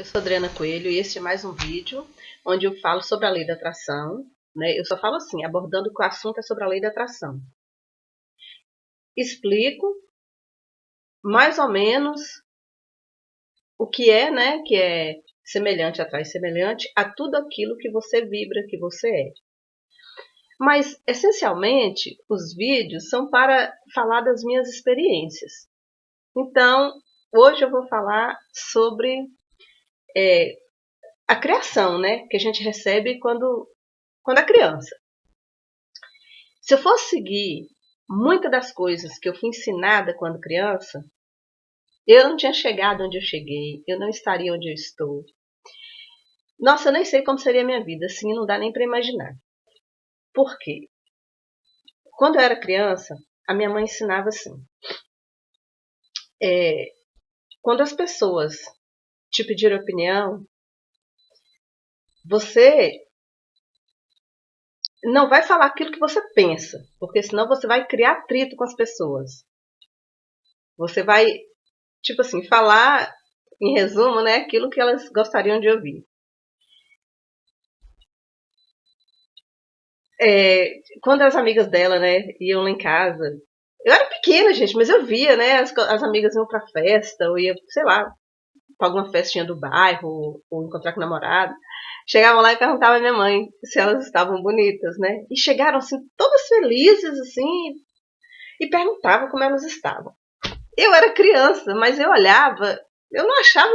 Eu sou Adriana Coelho e este é mais um vídeo onde eu falo sobre a lei da atração, né? Eu só falo assim, abordando que o assunto é sobre a lei da atração. Explico mais ou menos o que é, né? Que é semelhante atrai semelhante a tudo aquilo que você vibra, que você é. Mas, essencialmente, os vídeos são para falar das minhas experiências. Então, hoje eu vou falar sobre a criação, né? Que a gente recebe quando é criança. Se eu fosse seguir muitas das coisas que eu fui ensinada quando criança, eu não tinha chegado onde eu cheguei, eu não estaria onde eu estou. Nossa, eu nem sei como seria a minha vida, assim, não dá nem para imaginar. Por quê? Quando eu era criança, a minha mãe ensinava assim, quando as pessoas te pedirem opinião, você não vai falar aquilo que você pensa, porque senão você vai criar atrito com as pessoas. Você vai, tipo assim, falar, em resumo, né, aquilo que elas gostariam de ouvir. Quando as amigas dela, né, iam lá em casa, eu era pequena, gente, mas eu via, né, as amigas iam pra festa, ou ia, sei lá, pra alguma festinha do bairro, ou encontrar com o namorado. Chegavam lá e perguntavam à minha mãe se elas estavam bonitas, né? E chegaram, assim, todas felizes, assim, e perguntavam como elas estavam. Eu era criança, mas eu olhava, eu não achava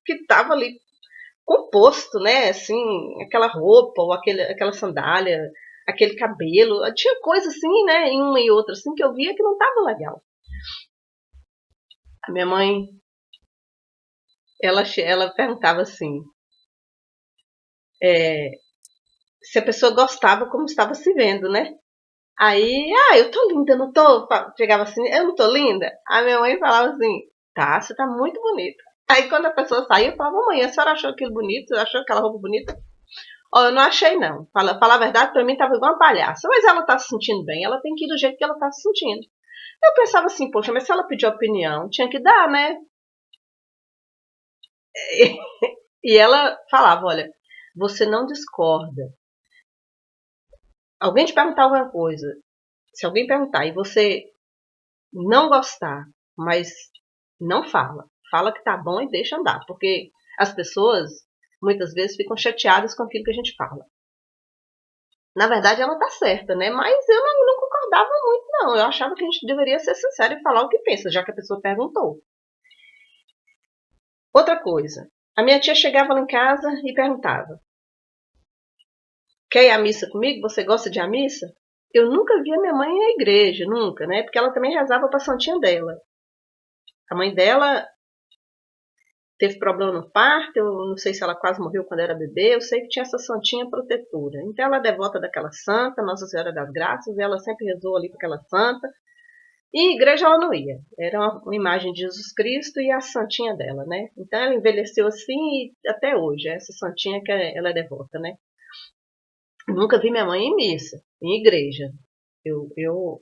que estava ali composto, né? Assim, aquela roupa, ou aquela sandália, aquele cabelo. Tinha coisa assim, né? Em uma e outra, assim, que eu via que não estava legal. A minha mãe, ela perguntava assim, se a pessoa gostava como estava se vendo, né? Aí, eu tô linda, não tô? Chegava assim, eu não tô linda? A minha mãe falava assim, tá, você tá muito bonita. Aí quando a pessoa saía, eu falava, mãe, a senhora achou aquilo bonito? Achou aquela roupa bonita? Ó, eu não achei não. Falar a verdade, pra mim tava igual uma palhaça. Mas ela tá se sentindo bem, ela tem que ir do jeito que ela tá se sentindo. Eu pensava assim, poxa, mas se ela pedir opinião, tinha que dar, né? E ela falava, olha, você não discorda. Alguém te perguntar alguma coisa, se alguém perguntar e você não gostar, mas não fala. Fala que tá bom e deixa andar. Porque as pessoas, muitas vezes, ficam chateadas com aquilo que a gente fala. Na verdade, ela tá certa, né? Mas eu não concordava muito, não. Eu achava que a gente deveria ser sincero e falar o que pensa, já que a pessoa perguntou. Outra coisa. A minha tia chegava lá em casa e perguntava, quer ir à missa comigo? Você gosta de ir à missa? Eu nunca vi a minha mãe à igreja, nunca, né? Porque ela também rezava pra santinha dela. A mãe dela teve problema no parto, eu não sei se ela quase morreu quando era bebê, eu sei que tinha essa santinha protetora. Então ela é devota daquela santa, Nossa Senhora das Graças, e ela sempre rezou ali para aquela santa. E igreja ela não ia, era uma imagem de Jesus Cristo e a santinha dela, né? Então ela envelheceu assim e até hoje, essa santinha que ela é devota, né? Nunca vi minha mãe em missa, em igreja. Eu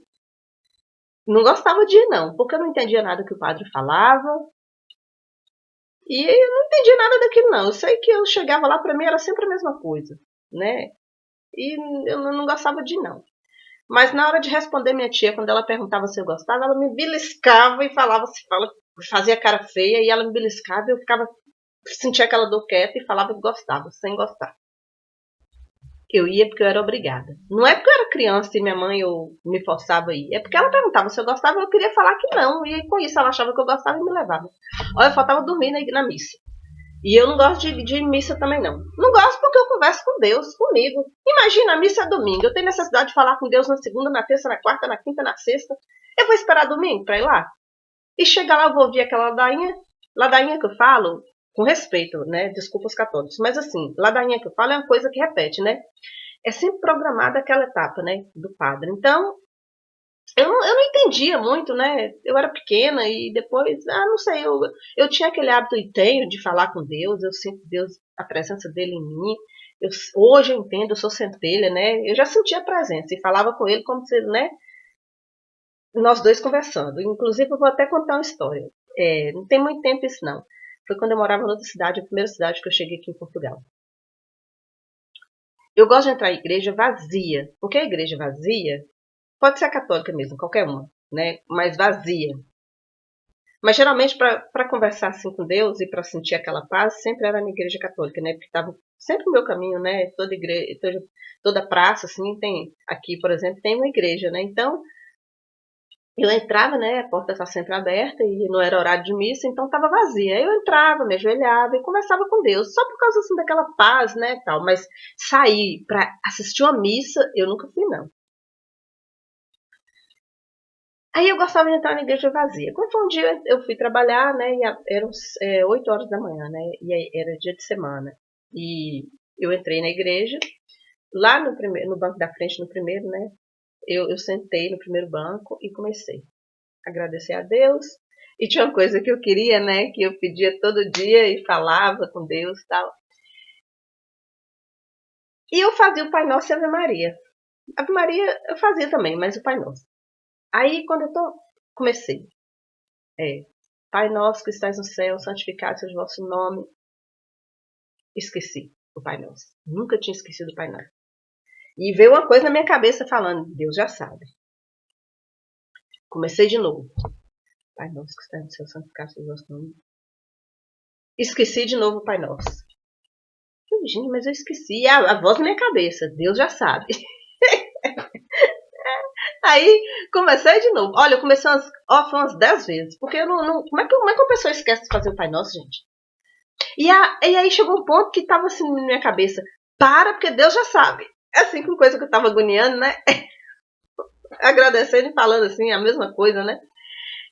não gostava de ir, não, porque eu não entendia nada que o padre falava, e eu não entendi nada daquilo, não. Eu sei que eu chegava lá, pra mim era sempre a mesma coisa, né? E eu não gostava de ir, não. Mas na hora de responder minha tia, quando ela perguntava se eu gostava, ela me beliscava e falava, fazia cara feia, e ela me beliscava e eu sentia aquela dor quieta e falava que gostava, sem gostar. Eu ia porque eu era obrigada. Não é porque eu era criança e minha mãe me forçava a ir. É porque ela perguntava se eu gostava e eu queria falar que não. E com isso ela achava que eu gostava e me levava. Olha, eu faltava dormir na missa. E eu não gosto de missa também, não. Não gosto porque eu converso com Deus, comigo. Imagina, a missa é domingo. Eu tenho necessidade de falar com Deus na segunda, na terça, na quarta, na quinta, na sexta. Eu vou esperar domingo pra ir lá? E chegar lá, eu vou ouvir aquela ladainha que eu falo, com respeito, né? Desculpa os católicos. Mas assim, ladainha que eu falo é uma coisa que repete, né? É sempre programada aquela etapa, né? Do padre. Então, eu não entendia muito, né? Eu era pequena e depois, não sei, eu tinha aquele hábito e tenho de falar com Deus, eu sinto Deus, a presença dele em mim. Hoje eu entendo, eu sou centelha, né? Eu já sentia a presença e falava com ele como se, né? Nós dois conversando. Inclusive, eu vou até contar uma história. Não tem muito tempo isso, não. Foi quando eu morava em outra cidade, a primeira cidade que eu cheguei aqui em Portugal. Eu gosto de entrar em igreja vazia, porque a igreja vazia pode ser a católica mesmo, qualquer uma, né? Mas vazia. Mas geralmente para conversar assim com Deus e para sentir aquela paz, sempre era na igreja católica, né? Porque estava sempre no meu caminho, né? Toda igreja, toda praça assim tem, aqui, por exemplo, tem uma igreja, né? Então, eu entrava, né? A porta está sempre aberta e não era horário de missa, então estava vazia. Aí eu entrava, me ajoelhava e conversava com Deus, só por causa assim daquela paz, né, tal. Mas sair para assistir uma missa, eu nunca fui não. Aí eu gostava de entrar na igreja vazia. Quando foi um dia eu fui trabalhar, né? E eram 8 horas da manhã, né? E aí era dia de semana. E eu entrei na igreja, lá no, primeiro, no banco da frente, no primeiro, né? Eu sentei no primeiro banco e comecei a agradecer a Deus. E tinha uma coisa que eu queria, né? Que eu pedia todo dia e falava com Deus e tal. E eu fazia o Pai Nosso e a Ave Maria. A Ave Maria eu fazia também, mas o Pai Nosso. Aí quando comecei. Pai nosso que estás no céu, santificado seja o vosso nome. Esqueci o Pai Nosso. Nunca tinha esquecido o Pai Nosso. E veio uma coisa na minha cabeça falando, Deus já sabe. Comecei de novo. Pai nosso que estás no céu, santificado seja o vosso nome. Esqueci de novo o Pai Nosso. Gente, mas eu esqueci. A voz na minha cabeça, Deus já sabe. Aí comecei de novo. Olha, eu comecei foi umas 10 vezes. Porque eu não como é que uma pessoa esquece de fazer o Pai Nosso, gente? E aí chegou um ponto que tava assim na minha cabeça. Para, porque Deus já sabe. Assim, com coisa que eu tava agoniando, né? Agradecendo e falando assim, a mesma coisa, né?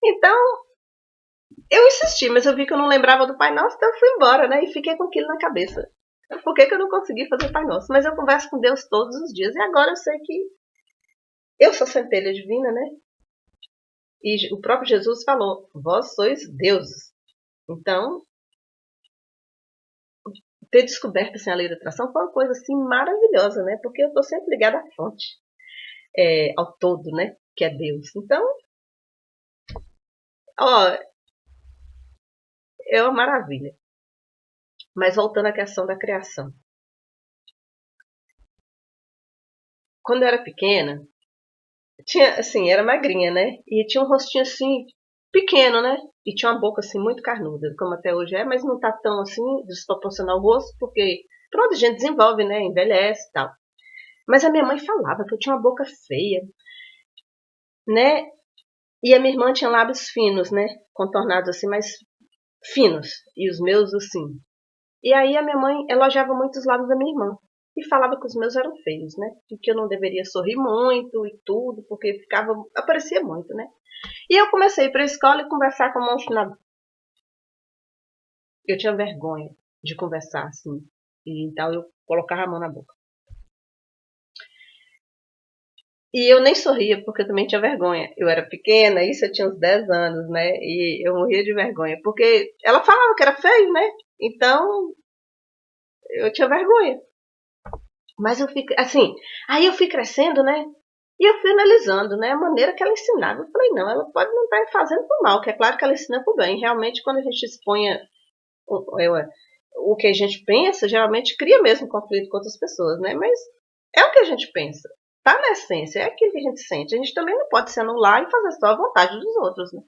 Então, eu insisti, mas eu vi que eu não lembrava do Pai Nosso, então eu fui embora, né? E fiquei com aquilo na cabeça. Por que eu não consegui fazer o Pai Nosso? Mas eu converso com Deus todos os dias. E agora eu sei que eu sou centelha divina, né? E o próprio Jesus falou, vós sois deuses. Então, ter descoberto assim, a lei da atração foi uma coisa assim maravilhosa, né? Porque eu estou sempre ligada à fonte, ao todo, né? Que é Deus. Então, ó, é uma maravilha. Mas voltando à questão da criação. Quando eu era pequena, tinha, assim, era magrinha, né? E tinha um rostinho assim, pequeno, né? E tinha uma boca assim muito carnuda, como até hoje é, mas não tá tão assim, desproporcional ao rosto, porque pronto, a gente desenvolve, né? Envelhece e tal. Mas a minha mãe falava que eu tinha uma boca feia, né? E a minha irmã tinha lábios finos, né? Contornados assim, mas finos. E os meus, assim. E aí a minha mãe elogiava muito os lábios da minha irmã. E falava que os meus eram feios, né? E que eu não deveria sorrir muito e tudo, porque aparecia muito, né? E eu comecei a ir para a escola e conversar com a mão na... Eu tinha vergonha de conversar assim. E então eu colocava a mão na boca. E eu nem sorria, porque eu também tinha vergonha. Eu era pequena, isso eu tinha uns 10 anos, né? E eu morria de vergonha. Porque ela falava que era feio, né? Então, eu tinha vergonha. Mas eu fico, assim, aí eu fui crescendo, né? E eu fui analisando, né? A maneira que ela ensinava. Eu falei, não, ela pode não estar fazendo por mal, que é claro que ela ensina por bem. Realmente, quando a gente expõe o que a gente pensa, geralmente cria mesmo conflito com outras pessoas, né? Mas é o que a gente pensa. Tá na essência, é aquilo que a gente sente. A gente também não pode se anular e fazer só a vontade dos outros, né?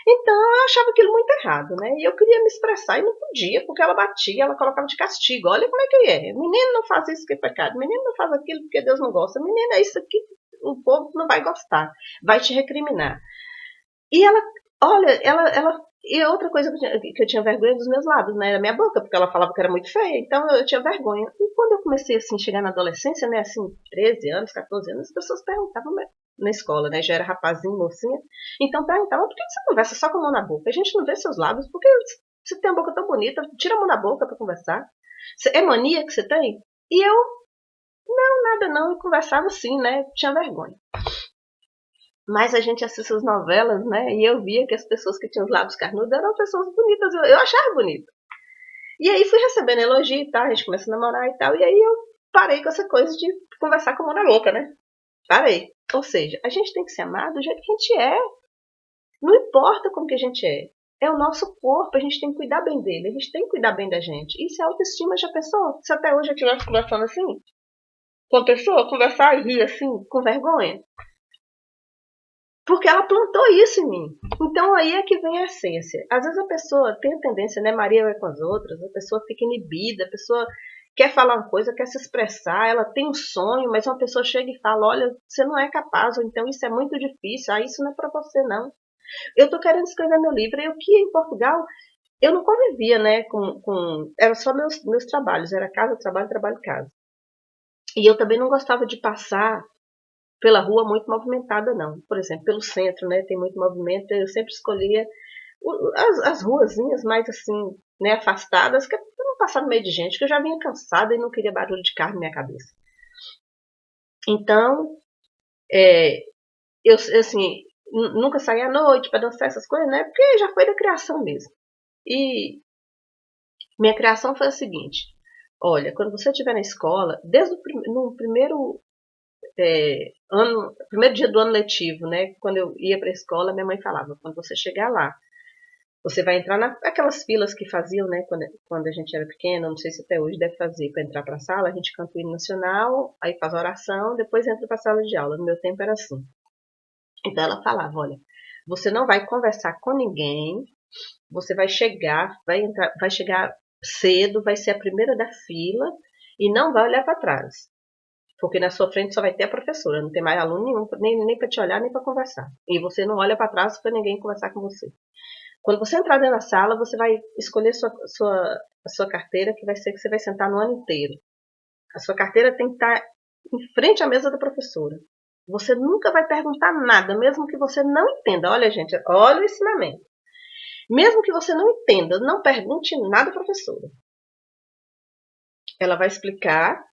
Então eu achava aquilo muito errado, né? E eu queria me expressar e não podia, porque ela batia, ela colocava de castigo. Olha como é que é. Menino não faz isso que é pecado. Menino não faz aquilo porque Deus não gosta. Menino é isso aqui, o povo não vai gostar. Vai te recriminar. E ela, olha, ela e outra coisa que eu tinha vergonha dos meus lábios, né? Da minha boca, porque ela falava que era muito feia, então eu tinha vergonha. E quando eu comecei, assim, a chegar na adolescência, né? Assim, 13 anos, 14 anos, as pessoas perguntavam na escola, né? Já era rapazinho, mocinha. Então perguntavam, por que você conversa só com a mão na boca? A gente não vê seus lábios, porque você tem uma boca tão bonita, tira a mão da boca pra conversar. É mania que você tem? E eu, não, nada não, e conversava assim, né? Tinha vergonha. Mas a gente assiste as novelas, né? E eu via que as pessoas que tinham os lábios carnudos eram pessoas bonitas. Eu achava bonito. E aí fui recebendo elogio e tal, a gente começou a namorar e tal. E aí eu parei com essa coisa de conversar com a mão na boca, né? Parei. Ou seja, a gente tem que se amar do jeito que a gente é. Não importa como que a gente é. é o nosso corpo, a gente tem que cuidar bem dele, a gente tem que cuidar bem da gente. Isso é autoestima, já pensou? Se até hoje eu estivesse conversando assim, com a pessoa, conversar e rir assim, com vergonha. Porque ela plantou isso em mim. Então aí é que vem a essência. Às vezes a pessoa tem a tendência, né? Maria vai com as outras, a pessoa fica inibida, a pessoa quer falar uma coisa, quer se expressar, ela tem um sonho, mas uma pessoa chega e fala, olha, você não é capaz, ou então isso é muito difícil, isso não é para você não. Eu tô querendo escrever meu livro, eu que em Portugal, eu não convivia, né, era só meus trabalhos, era casa, trabalho, trabalho, casa. E eu também não gostava de passar pela rua muito movimentada, não. Por exemplo, pelo centro, né, tem muito movimento, eu sempre escolhia as ruazinhas mais assim, né, afastadas, que eu não passar no meio de gente, que eu já vinha cansada e não queria barulho de carro na minha cabeça. Então, eu assim, nunca saí à noite para dançar essas coisas, né, porque já foi da criação mesmo. E minha criação foi a seguinte: olha, quando você estiver na escola, desde no primeiro primeiro dia do ano letivo, né? Quando eu ia para a escola, minha mãe falava: quando você chegar lá, você vai entrar naquelas filas que faziam, né? Quando a gente era pequena, não sei se até hoje deve fazer, para entrar para a sala, a gente canta o hino nacional, aí faz a oração, depois entra para a sala de aula. No meu tempo era assim. Então ela falava: olha, você não vai conversar com ninguém, você vai chegar, vai chegar cedo, vai ser a primeira da fila e não vai olhar para trás. Porque na sua frente só vai ter a professora, não tem mais aluno nenhum, nem para te olhar, nem para conversar. E você não olha para trás para ninguém conversar com você. Quando você entrar dentro da sala, você vai escolher a sua carteira, que vai ser que você vai sentar no ano inteiro. A sua carteira tem que estar em frente à mesa da professora. Você nunca vai perguntar nada, mesmo que você não entenda. Olha, gente, olha o ensinamento. Mesmo que você não entenda, não pergunte nada à professora. Ela vai explicar.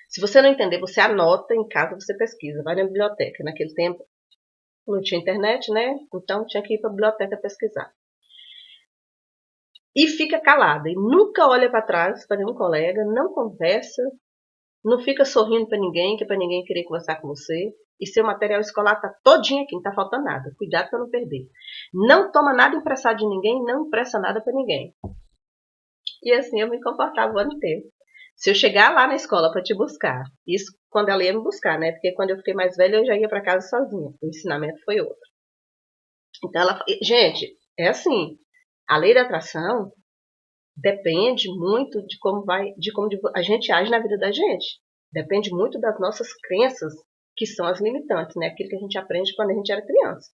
Se você não entender, você anota, em casa você pesquisa, vai na biblioteca. Naquele tempo não tinha internet, né? Então tinha que ir para a biblioteca pesquisar. E fica calada, e nunca olha para trás para nenhum colega, não conversa, não fica sorrindo para ninguém, que é para ninguém querer conversar com você. E seu material escolar tá todinho aqui, não tá faltando nada. Cuidado para não perder. Não toma nada emprestado de ninguém, não empresta nada para ninguém. E assim eu me comportava o ano inteiro. Se eu chegar lá na escola para te buscar, isso quando ela ia me buscar, né? Porque quando eu fiquei mais velha eu já ia para casa sozinha. O ensinamento foi outro. Então gente, é assim, a lei da atração depende muito de como a gente age na vida da gente. Depende muito das nossas crenças, que são as limitantes, né? Aquilo que a gente aprende quando a gente era criança.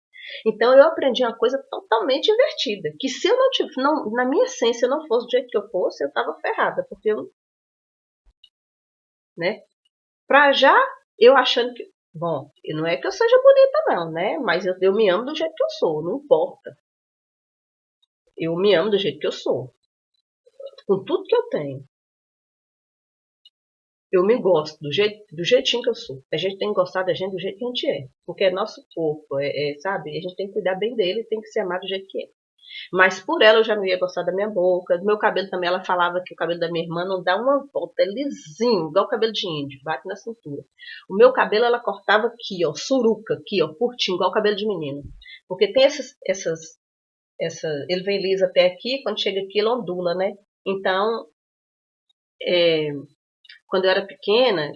Então eu aprendi uma coisa totalmente invertida, que se eu não, na minha essência, eu não fosse do jeito que eu fosse, eu estava ferrada, porque eu, né? Pra já, eu achando que, bom, não é que eu seja bonita não, né? Mas eu me amo do jeito que eu sou, não importa. Eu me amo do jeito que eu sou, com tudo que eu tenho. Eu me gosto do jeitinho que eu sou. A gente tem que gostar da gente do jeito que a gente é, porque é nosso corpo, sabe? A gente tem que cuidar bem dele, tem que se amar do jeito que é. Mas por ela eu já não ia gostar da minha boca, do meu cabelo também. Ela falava que o cabelo da minha irmã não dá uma volta, é lisinho, igual o cabelo de índio, bate na cintura. O meu cabelo ela cortava aqui, ó, suruca, aqui, ó, curtinho, igual o cabelo de menino. Porque tem ele vem liso até aqui, quando chega aqui ele ondula, né? Então, é, quando eu era pequena,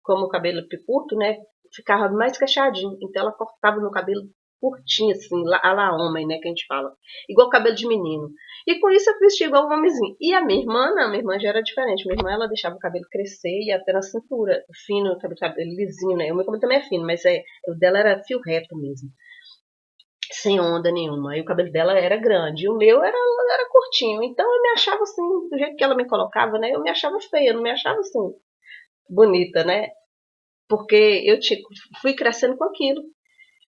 como o cabelo é curto, né, ficava mais cacheadinho. Então ela cortava meu cabelo curtinho, assim, a la homem, né, que a gente fala. Igual cabelo de menino. E com isso eu vestia igual um homenzinho. E a minha irmã, não, a minha irmã já era diferente. Minha irmã, ela deixava o cabelo crescer e até na cintura, fino, o cabelo lisinho, né. O meu cabelo também é fino, mas o dela era fio reto mesmo. Sem onda nenhuma. E o cabelo dela era grande. E o meu era curtinho. Então eu me achava assim, do jeito que ela me colocava, né, eu me achava feia, eu não me achava assim, bonita, né? Porque eu fui crescendo com aquilo.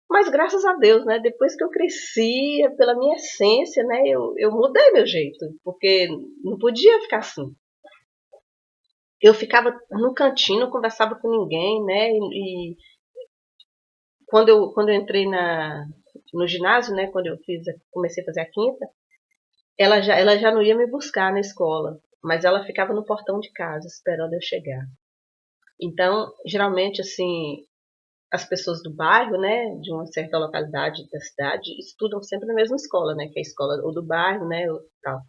Mas graças a Deus, né? Depois que eu cresci, pela minha essência, né? Eu mudei meu jeito, porque não podia ficar assim. Eu ficava no cantinho, não conversava com ninguém, né? E quando eu entrei no ginásio, né? Quando eu comecei a fazer a quinta, ela já não ia me buscar na escola, mas ela ficava no portão de casa esperando eu chegar. Então, geralmente, assim, as pessoas do bairro, né, de uma certa localidade da cidade, estudam sempre na mesma escola, né, que é a escola ou do bairro, né, ou tal.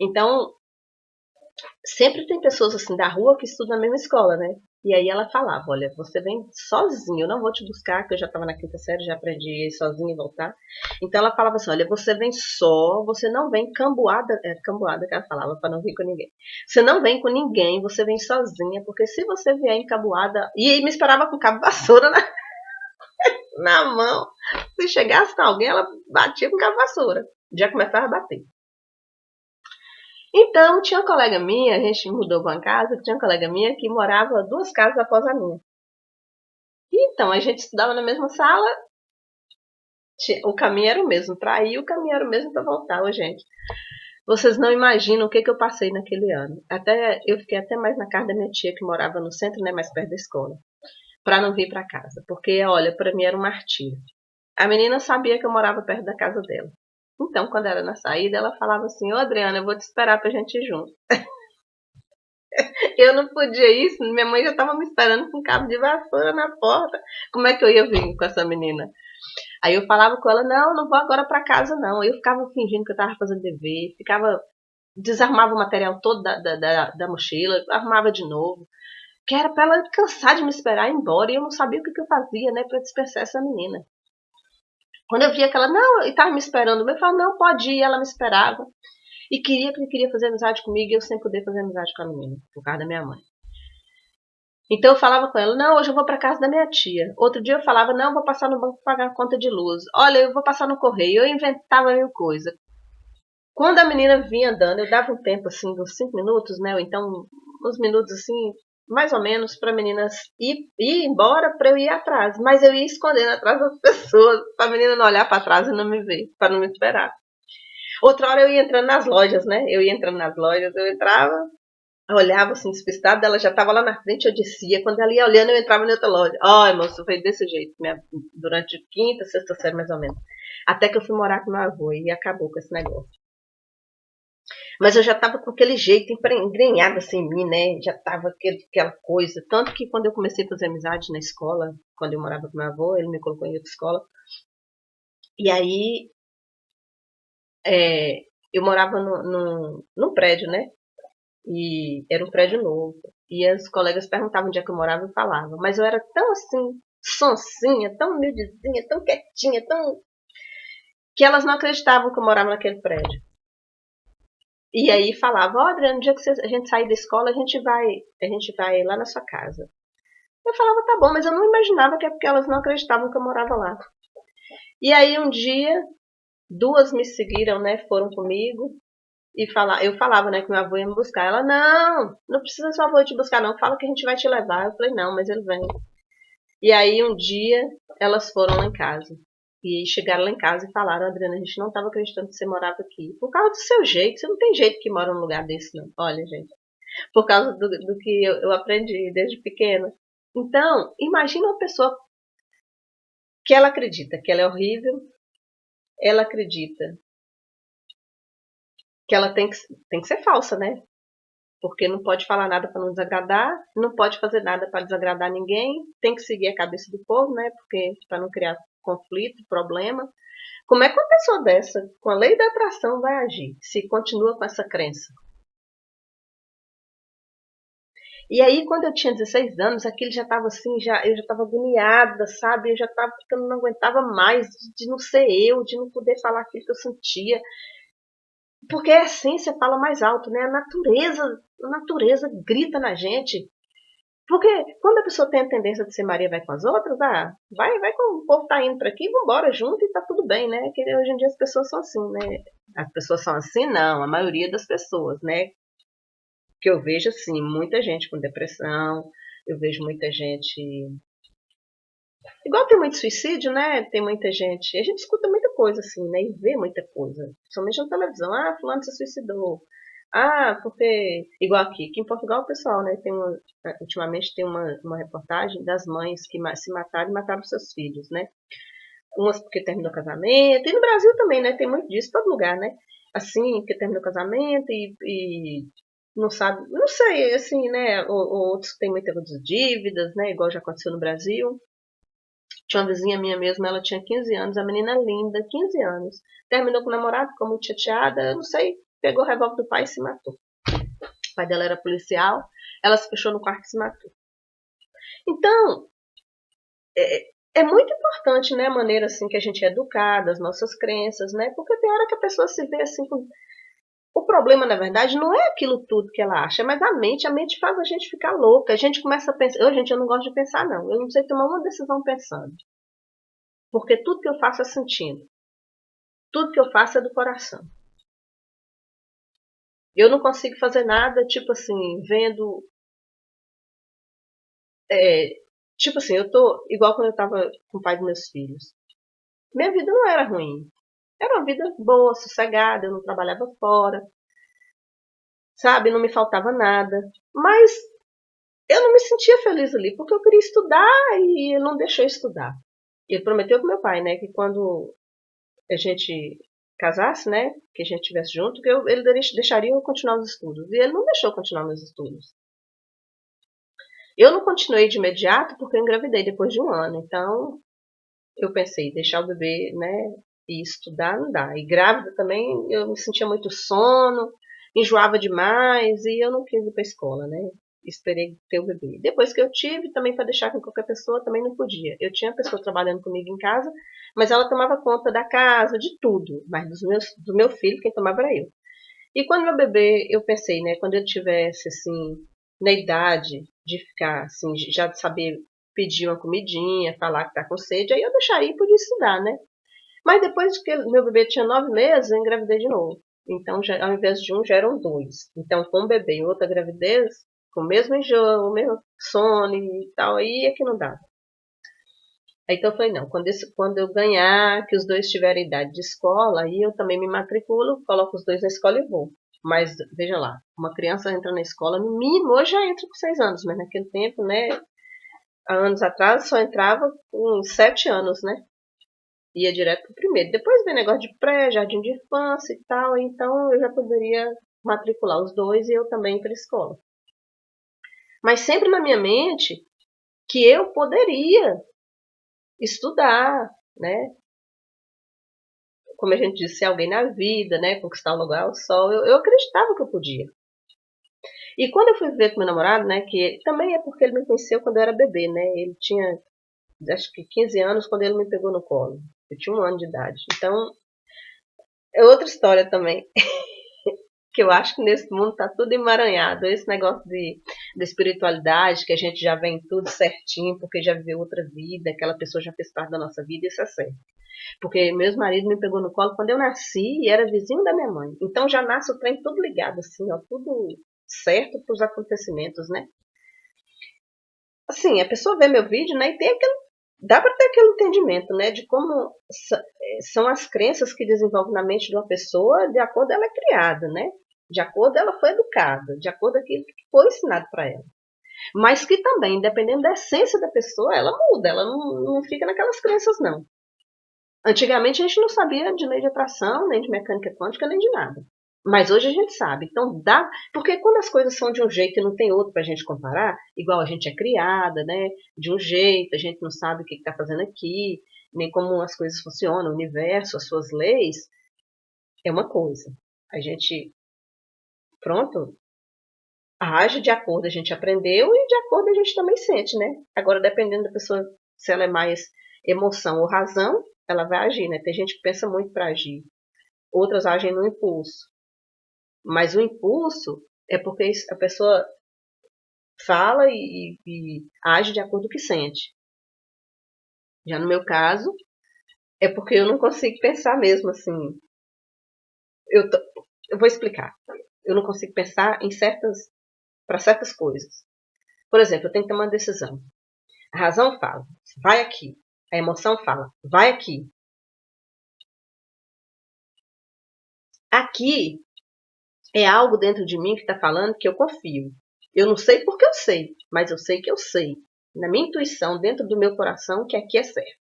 Então, sempre tem pessoas assim da rua que estudam na mesma escola, né? E aí ela falava, olha, você vem sozinho, eu não vou te buscar, que eu já estava na quinta série, já aprendi a ir sozinha e voltar. Então ela falava assim, olha, você vem só, você não vem cambuada, cambuada que ela falava, para não vir com ninguém. Você não vem com ninguém, você vem sozinha, porque se você vier encambuada, e me esperava com cabo de vassoura na mão, se chegasse com alguém, ela batia com cabo de vassoura, já começava a bater. Então, tinha uma colega minha, a gente mudou para uma casa, tinha uma colega minha que morava 2 casas após a minha. Então, a gente estudava na mesma sala, o caminho era o mesmo para ir, o caminho era o mesmo para voltar, ô, gente. Vocês não imaginam o que eu passei naquele ano. Eu fiquei até mais na casa da minha tia, que morava no centro, né, mais perto da escola, para não vir para casa, porque, olha, para mim era um martírio. A menina sabia que eu morava perto da casa dela. Então, quando era na saída, ela falava assim, ô Adriana, eu vou te esperar pra gente ir junto. Eu não podia isso, minha mãe já estava me esperando com um cabo de vassoura na porta. Como é que eu ia vir com essa menina? Aí eu falava com ela, não, não vou agora para casa não. Aí eu ficava fingindo que eu estava fazendo dever, desarmava o material todo da mochila, arrumava de novo. Que era para ela cansar de me esperar e ir embora, e eu não sabia o que eu fazia, né, para dispersar essa menina. Quando eu via que ela, não, estava me esperando, eu falava, não, pode ir, ela me esperava. E queria fazer amizade comigo, e eu sem poder fazer amizade com a menina, por causa da minha mãe. Então eu falava com ela, não, hoje eu vou para casa da minha tia. Outro dia eu falava, não, vou passar no banco pagar a conta de luz. Olha, eu vou passar no correio. Eu inventava mil coisa. Quando a menina vinha andando, eu dava um tempo assim, uns 5 minutos, né? Ou então uns minutos assim, mais ou menos, para a menina ir embora para eu ir atrás. Mas eu ia escondendo atrás das pessoas, para a menina não olhar para trás e não me ver, para não me esperar. Outra hora eu ia entrando nas lojas, né? Eu ia entrando nas lojas, eu entrava, eu olhava assim, despistada, ela já estava lá na frente, eu descia. Quando ela ia olhando, eu entrava em outra loja. Ai, moço, foi desse jeito, durante quinta, sexta série, mais ou menos. Até que eu fui morar com meu avô e acabou com esse negócio. Mas eu já estava com aquele jeito engrenhado assim em mim, né? Já estava aquela coisa. Tanto que quando eu comecei a fazer amizade na escola, quando eu morava com meu avô, ele me colocou em outra escola. E aí, eu morava num prédio, né? E era um prédio novo. E as colegas perguntavam onde é que eu morava e eu falava. Mas eu era tão assim, sonsinha, tão humildezinha, tão quietinha, tão. Que elas não acreditavam que eu morava naquele prédio. E aí falava, ó, Adriano, no dia que a gente sair da escola, a gente vai lá na sua casa. Eu falava, tá bom, mas eu não imaginava que é porque elas não acreditavam que eu morava lá. E aí um dia, 2 me seguiram, né? Foram comigo. E eu falava, né, que meu avô ia me buscar. Ela, não precisa seu avô te buscar, não. Fala que a gente vai te levar. Eu falei, não, mas ele vem. E aí um dia elas foram lá em casa. E chegaram lá em casa e falaram, Adriana, a gente não estava acreditando que você morava aqui. Por causa do seu jeito, você não tem jeito que mora num lugar desse, não. Olha, gente. Por causa do que eu aprendi desde pequena. Então, imagina uma pessoa que ela acredita que ela é horrível, ela acredita que ela tem que ser falsa, né? Porque não pode falar nada para não desagradar, não pode fazer nada para desagradar ninguém, tem que seguir a cabeça do povo, né? Porque para não criar conflito, problema. Como é que uma pessoa dessa, com a lei da atração, vai agir se continua com essa crença? E aí, quando eu tinha 16 anos, aquilo já estava assim, eu já estava agoniada, sabe? Eu já estava ficando, não aguentava mais de não ser eu, de não poder falar aquilo que eu sentia. Porque a essência fala mais alto, né? A natureza grita na gente. Porque quando a pessoa tem a tendência de ser Maria vai com as outras, vai com o povo tá indo para aqui, vambora junto e tá tudo bem, né? Que hoje em dia as pessoas são assim, né? As pessoas são assim, não, a maioria das pessoas, né? Que eu vejo assim, muita gente com depressão, eu vejo muita gente. Igual tem muito suicídio, né? Tem muita gente. A gente escuta muita coisa assim, né? E vê muita coisa. Principalmente na televisão. Ah, fulano se suicidou. Ah, porque. Igual aqui em Portugal, o pessoal, né? Ultimamente tem uma reportagem das mães que se mataram e mataram seus filhos, né? Umas porque terminou o casamento. E no Brasil também, né? Tem muito disso, todo lugar, né? Assim, porque terminou o casamento e não sabe. Não sei, assim, né? Ou outros que têm muitas dívidas, né? Igual já aconteceu no Brasil. Tinha uma vizinha minha mesmo, ela tinha 15 anos, a menina linda, 15 aanos. Terminou com o namorado, ficou muito chateada, eu não sei, pegou o revólver do pai e se matou. O pai dela era policial, ela se fechou no quarto e se matou. Então, é muito importante, né, a maneira assim que a gente é educada, as nossas crenças, né? Porque tem hora que a pessoa se vê assim com... O problema, na verdade, não é aquilo tudo que ela acha, mas a mente faz a gente ficar louca. A gente começa a pensar, gente, eu não gosto de pensar, não. Eu não sei tomar uma decisão pensando. Porque tudo que eu faço é sentindo. Tudo que eu faço é do coração. Eu não consigo fazer nada, tipo assim, vendo. Tipo assim, eu tô igual quando eu tava com o pai dos meus filhos. Minha vida não era ruim. Era uma vida boa, sossegada, eu não trabalhava fora, sabe? Não me faltava nada. Mas eu não me sentia feliz ali, porque eu queria estudar e ele não deixou eu estudar. E ele prometeu pro meu pai, né, que quando a gente casasse, né, que a gente estivesse junto, que ele deixaria eu continuar os estudos. E ele não deixou eu continuar meus estudos. Eu não continuei de imediato porque eu engravidei depois de um ano. Então, eu pensei, deixar o bebê, né, e estudar não dá. E grávida também, eu me sentia muito sono, enjoava demais e eu não quis ir para a escola, né? Esperei ter o bebê. Depois que eu tive, também para deixar com qualquer pessoa, também não podia. Eu tinha pessoa trabalhando comigo em casa, mas ela tomava conta da casa, de tudo. Mas do meu filho, quem tomava era eu. E quando meu bebê, eu pensei, né, quando eu tivesse, assim, na idade de ficar, assim, já de saber pedir uma comidinha, falar que tá com sede, aí eu deixaria e podia estudar, né? Mas depois que meu bebê tinha 9 meses, eu engravidei de novo. Então, já, ao invés de um, já eram dois. Então, com um bebê e outra gravidez, com o mesmo enjoo, o mesmo sono e tal, aí é que não dava. Aí então eu falei, não, quando eu ganhar, que os dois tiverem idade de escola, aí eu também me matriculo, coloco os dois na escola e vou. Mas, veja lá, uma criança entra na escola, no mínimo, hoje já entra com 6 anos, mas naquele tempo, né, há anos atrás, só entrava com 7 anos, né? Ia direto pro primeiro. Depois vem negócio de pré, jardim de infância e tal, então eu já poderia matricular os dois e eu também ir para a escola. Mas sempre na minha mente que eu poderia estudar, né? Como a gente disse, ser alguém na vida, né? Conquistar o lugar ao sol. Eu acreditava que eu podia. E quando eu fui viver com meu namorado, né? Que também é porque ele me conheceu quando eu era bebê, né? Ele tinha, acho que 15 anos quando ele me pegou no colo. Eu tinha 1 ano de idade. Então, é outra história também. Que eu acho que nesse mundo tá tudo emaranhado. Esse negócio de espiritualidade, que a gente já vem tudo certinho, porque já viveu outra vida, aquela pessoa já fez parte da nossa vida, isso é certo. Porque meu marido me pegou no colo quando eu nasci e era vizinho da minha mãe. Então já nasce o trem tudo ligado, assim, ó, tudo certo para os acontecimentos, né? Assim, a pessoa vê meu vídeo, né, e tem aquele, dá para ter aquele entendimento, né, de como são as crenças que desenvolvem na mente de uma pessoa de acordo ela é criada, né? De acordo ela foi educada, de acordo com aquilo que foi ensinado para ela. Mas que também, dependendo da essência da pessoa, ela muda, ela não fica naquelas crenças, não. Antigamente a gente não sabia de lei de atração, nem de mecânica quântica, nem de nada. Mas hoje a gente sabe. Então dá. Porque quando as coisas são de um jeito e não tem outro para a gente comparar, igual a gente é criada, né? De um jeito, a gente não sabe o que está fazendo aqui, nem como as coisas funcionam, o universo, as suas leis, é uma coisa. A gente, pronto, age de acordo, a gente aprendeu e de acordo a gente também sente, né? Agora, dependendo da pessoa, se ela é mais emoção ou razão, ela vai agir, né? Tem gente que pensa muito para agir, outras agem no impulso. Mas o impulso é porque a pessoa fala e age de acordo com o que sente. Já no meu caso, é porque eu não consigo pensar mesmo assim. Eu, eu vou explicar. Eu não consigo pensar em para certas coisas. Por exemplo, eu tenho que tomar uma decisão. A razão fala, vai aqui. A emoção fala, vai aqui. Aqui é algo dentro de mim que está falando que eu confio. Eu não sei porque eu sei, mas eu sei que eu sei. Na minha intuição, dentro do meu coração, que aqui é certo.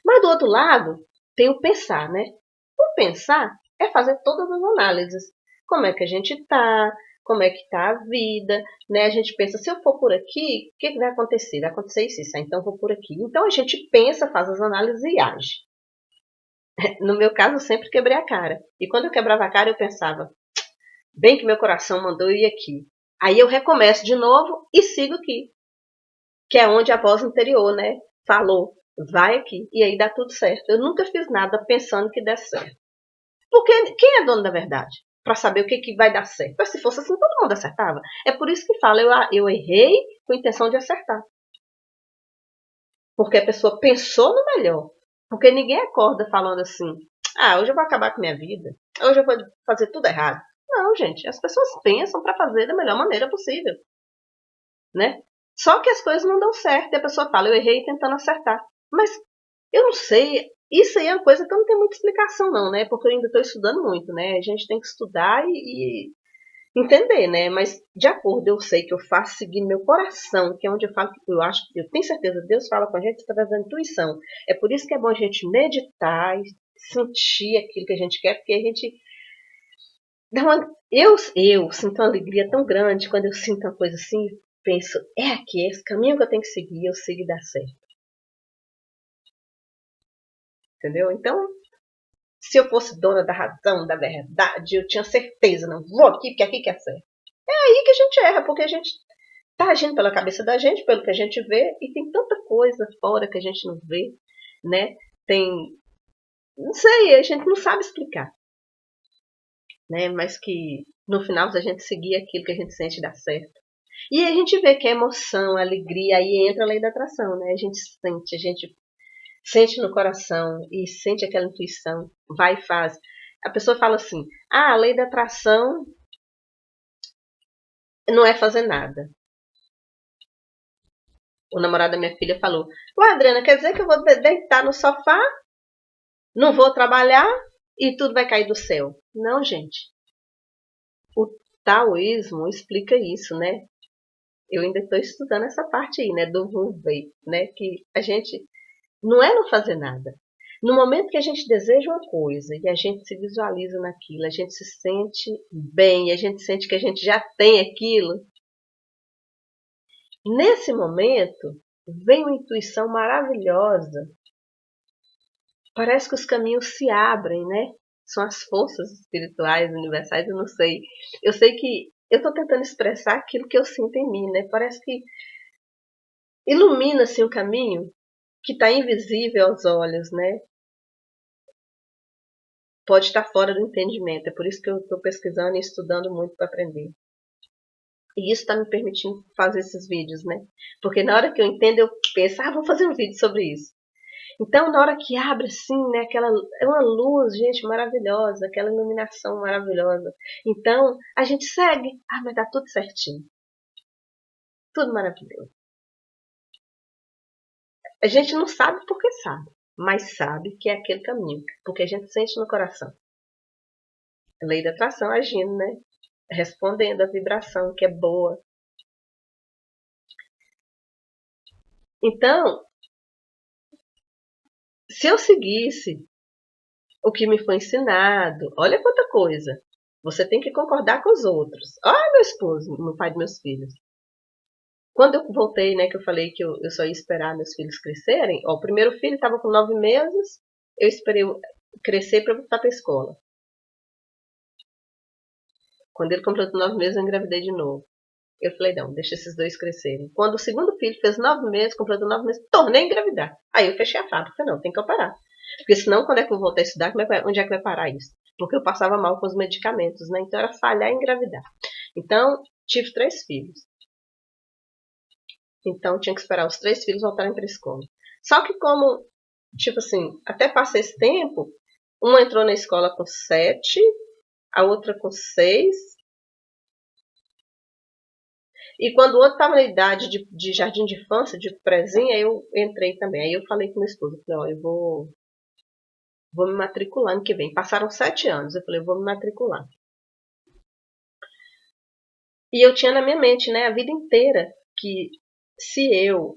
Mas do outro lado, tem o pensar, né? O pensar é fazer todas as análises. Como é que a gente está? como é que está a vida, né? A gente pensa, se eu for por aqui, o que, que vai acontecer? Vai acontecer isso, então eu vou por aqui. Então a gente pensa, faz as análises e age. No meu caso, eu sempre quebrei a cara. E quando eu quebrava a cara, eu pensava, bem que meu coração mandou eu ir aqui. Aí eu recomeço de novo e sigo aqui. Que é onde a voz interior, né, falou, vai aqui. E aí dá tudo certo. Eu nunca fiz nada pensando que desse certo. Porque quem é dono da verdade? Para saber o que, que vai dar certo. Mas se fosse assim, todo mundo acertava. É por isso que fala, eu errei com a intenção de acertar. Porque a pessoa pensou no melhor. Porque ninguém acorda falando assim, hoje eu vou acabar com minha vida. Hoje eu vou fazer tudo errado. Não, gente, as pessoas pensam para fazer da melhor maneira possível, né? Só que as coisas não dão certo e a pessoa fala, eu errei tentando acertar. Mas eu não sei, isso aí é uma coisa que eu não tenho muita explicação não, né? Porque eu ainda estou estudando muito, né? A gente tem que estudar e entender, né? Mas de acordo, eu sei que eu faço seguindo meu coração, que é onde eu falo que eu acho, eu tenho certeza, Deus fala com a gente através da intuição. É por isso que é bom a gente meditar, sentir aquilo que a gente quer, porque a gente dá uma, eu sinto uma alegria tão grande quando eu sinto uma coisa assim, penso, é aqui, é esse caminho que eu tenho que seguir, eu sigo e dá certo. Entendeu? Então, se eu fosse dona da razão, da verdade, eu tinha certeza, não vou aqui, porque aqui que é certo. É aí que a gente erra, porque a gente tá agindo pela cabeça da gente, pelo que a gente vê, e tem tanta coisa fora que a gente não vê, né? Tem, não sei, a gente não sabe explicar, né? Mas que no final, se a gente seguir aquilo que a gente sente dá certo. E a gente vê que a emoção, a alegria, aí entra a lei da atração, né? A gente sente no coração e sente aquela intuição, vai e faz. A pessoa fala assim, a lei da atração não é fazer nada. O namorado da minha filha falou, ué, Adriana, quer dizer que eu vou deitar no sofá, não vou trabalhar e tudo vai cair do céu? Não, gente. O taoísmo explica isso, né? Eu ainda estou estudando essa parte aí, né, do Wu Wei, né, que a gente não é não fazer nada. No momento que a gente deseja uma coisa e a gente se visualiza naquilo, a gente se sente bem, a gente sente que a gente já tem aquilo, nesse momento vem uma intuição maravilhosa. Parece que os caminhos se abrem, né? São as forças espirituais, universais, eu não sei. Eu sei que eu estou tentando expressar aquilo que eu sinto em mim, né? Parece que ilumina-se um caminho que está invisível aos olhos, né? Pode estar fora do entendimento. É por isso que eu estou pesquisando e estudando muito para aprender. E isso está me permitindo fazer esses vídeos, né? Porque na hora que eu entendo, eu penso, vou fazer um vídeo sobre isso. Então, na hora que abre assim, né, é uma luz, gente, maravilhosa, aquela iluminação maravilhosa. Então, a gente segue. Mas tá tudo certinho. Tudo maravilhoso. A gente não sabe porque sabe, mas sabe que é aquele caminho, porque a gente sente no coração. A lei da atração agindo, né? Respondendo a vibração que é boa. Então, se eu seguisse o que me foi ensinado, olha quanta coisa. Você tem que concordar com os outros. Olha meu esposo, meu pai dos meus filhos. Quando eu voltei, né, que eu falei que eu só ia esperar meus filhos crescerem, o primeiro filho estava com 9 meses, eu esperei crescer para voltar para a escola. Quando ele completou 9 meses, eu engravidei de novo. Eu falei, não, deixa esses dois crescerem. Quando o segundo filho fez 9 meses, completou 9 meses, tornei a engravidar. Aí eu fechei a fábrica, não, tem que operar. Porque senão, quando é que eu voltar a estudar, onde é que vai parar isso? Porque eu passava mal com os medicamentos, né? Então era falhar e engravidar. Então, tive 3 filhos. Então tinha que esperar os 3 filhos voltarem para a escola. Só que como, tipo assim, até passei esse tempo, uma entrou na escola com 7, a outra com 6. E quando o outro estava na idade de jardim de infância, de prezinha, eu entrei também. Aí eu falei com meu esposo, falei, eu vou me matricular ano que vem. Passaram 7 anos, eu falei, eu vou me matricular. E eu tinha na minha mente, né, a vida inteira, que se eu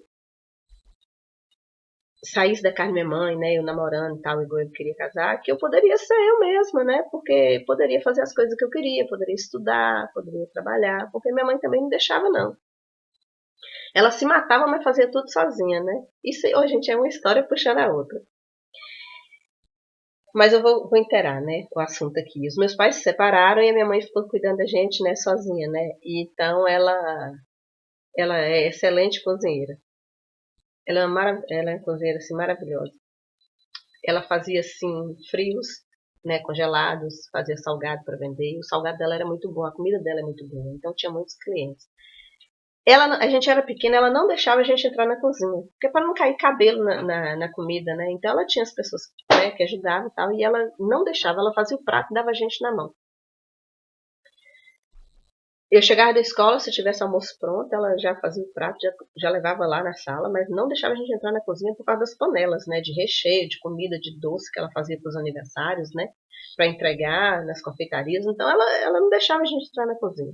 saísse da casa da minha mãe, né, eu namorando e tal, igual eu queria casar, que eu poderia ser eu mesma, né, porque poderia fazer as coisas que eu queria, poderia estudar, poderia trabalhar, porque minha mãe também não deixava, não. Ela se matava, mas fazia tudo sozinha, né. Isso, hoje, gente, é uma história puxando a outra. Mas eu vou inteirar, né, o assunto aqui. Os meus pais se separaram e a minha mãe ficou cuidando da gente, né, sozinha, né. E então ela é excelente cozinheira. Ela é uma cozinheira assim maravilhosa. Ela fazia assim frios, né, congelados, fazia salgado para vender. O salgado dela era muito bom, a comida dela é muito boa. Então tinha muitos clientes. A gente era pequena, ela não deixava a gente entrar na cozinha, porque para não cair cabelo na comida, né? Então ela tinha as pessoas, né, que ajudavam e tal, e ela não deixava, ela fazia o prato e dava a gente na mão. Eu chegava da escola, se tivesse almoço pronto, ela já fazia o prato, já levava lá na sala, mas não deixava a gente entrar na cozinha por causa das panelas, né? De recheio, de comida, de doce que ela fazia para os aniversários, né? Para entregar nas confeitarias. Então ela não deixava a gente entrar na cozinha.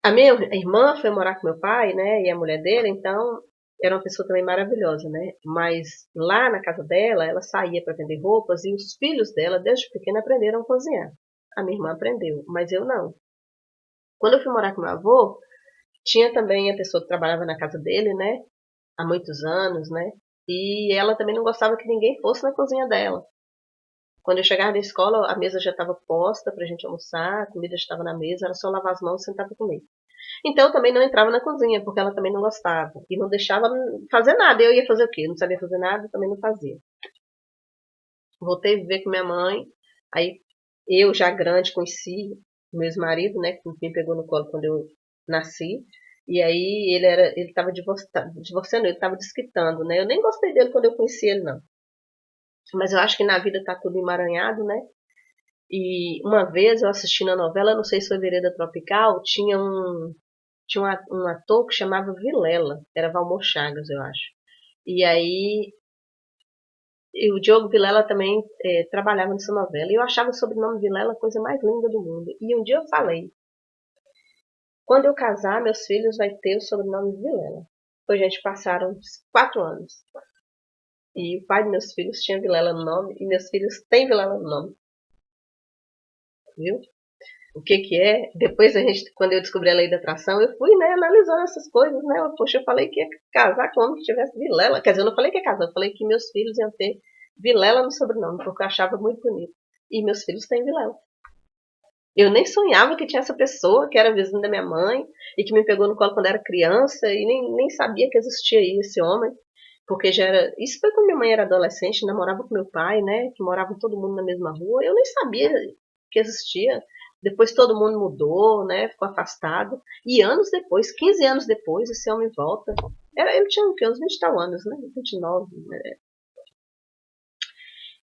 A minha irmã foi morar com meu pai, né? E a mulher dele, então era uma pessoa também maravilhosa, né? Mas lá na casa dela, ela saía para vender roupas e os filhos dela, desde pequena, aprenderam a cozinhar. A minha irmã aprendeu, mas eu não. Quando eu fui morar com meu avô, tinha também a pessoa que trabalhava na casa dele, né? Há muitos anos, né? E ela também não gostava que ninguém fosse na cozinha dela. Quando eu chegava da escola, a mesa já estava posta pra gente almoçar, a comida já estava na mesa, era só lavar as mãos e sentar para comer. Então eu também não entrava na cozinha, porque ela também não gostava. E não deixava fazer nada. Eu ia fazer o quê? Não sabia fazer nada, também não fazia. Voltei a viver com minha mãe. Aí eu, já grande, conheci meu ex-marido, né? Que me pegou no colo quando eu nasci. E aí ele estava divorciando, ele estava desquitando, né? Eu nem gostei dele quando eu conheci ele, não. Mas eu acho que na vida tá tudo emaranhado, né? E uma vez eu assistindo a novela, não sei se foi Vereda Tropical, tinha um ator que chamava Vilela, era Valmor Chagas, eu acho. E aí o Diogo Vilela também trabalhava nessa novela. E eu achava o sobrenome Vilela a coisa mais linda do mundo. E um dia eu falei, quando eu casar, meus filhos vai ter o sobrenome Vilela. Pois, gente, passaram 4 anos. E o pai de meus filhos tinha Vilela no nome, e meus filhos têm Vilela no nome. Viu? O que que é? Depois quando eu descobri a lei da atração, eu fui, né, analisando essas coisas, né? Poxa, eu falei que ia casar com um homem que tivesse Vilela. Quer dizer, eu não falei que ia casar, eu falei que meus filhos iam ter Vilela no sobrenome, porque eu achava muito bonito. E meus filhos têm Vilela. Eu nem sonhava que tinha essa pessoa que era vizinha da minha mãe e que me pegou no colo quando era criança e nem sabia que existia aí esse homem. Porque já era. Isso foi quando minha mãe era adolescente, namorava com meu pai, né? Que morava todo mundo na mesma rua. Eu nem sabia que existia. Depois todo mundo mudou, né? Ficou afastado. E anos depois, 15 anos depois, esse homem volta. Ele tinha o quê? Uns 20 e tal anos, né? 29, né?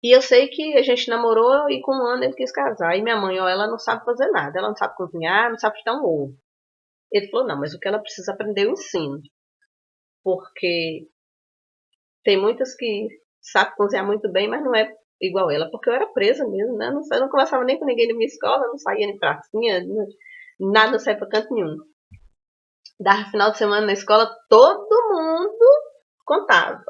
E eu sei que a gente namorou e com um ano ele quis casar. E minha mãe, ó, ela não sabe fazer nada. Ela não sabe cozinhar, não sabe fritar um ovo. Ele falou, não, mas o que ela precisa aprender eu ensino. Porque tem muitas que sabem cozinhar muito bem, mas não é igual ela. Porque eu era presa mesmo, né? Eu não conversava nem com ninguém na minha escola, não saía nem pracinha, nada, não saía pra canto nenhum. Dava final de semana na escola, todo mundo contava.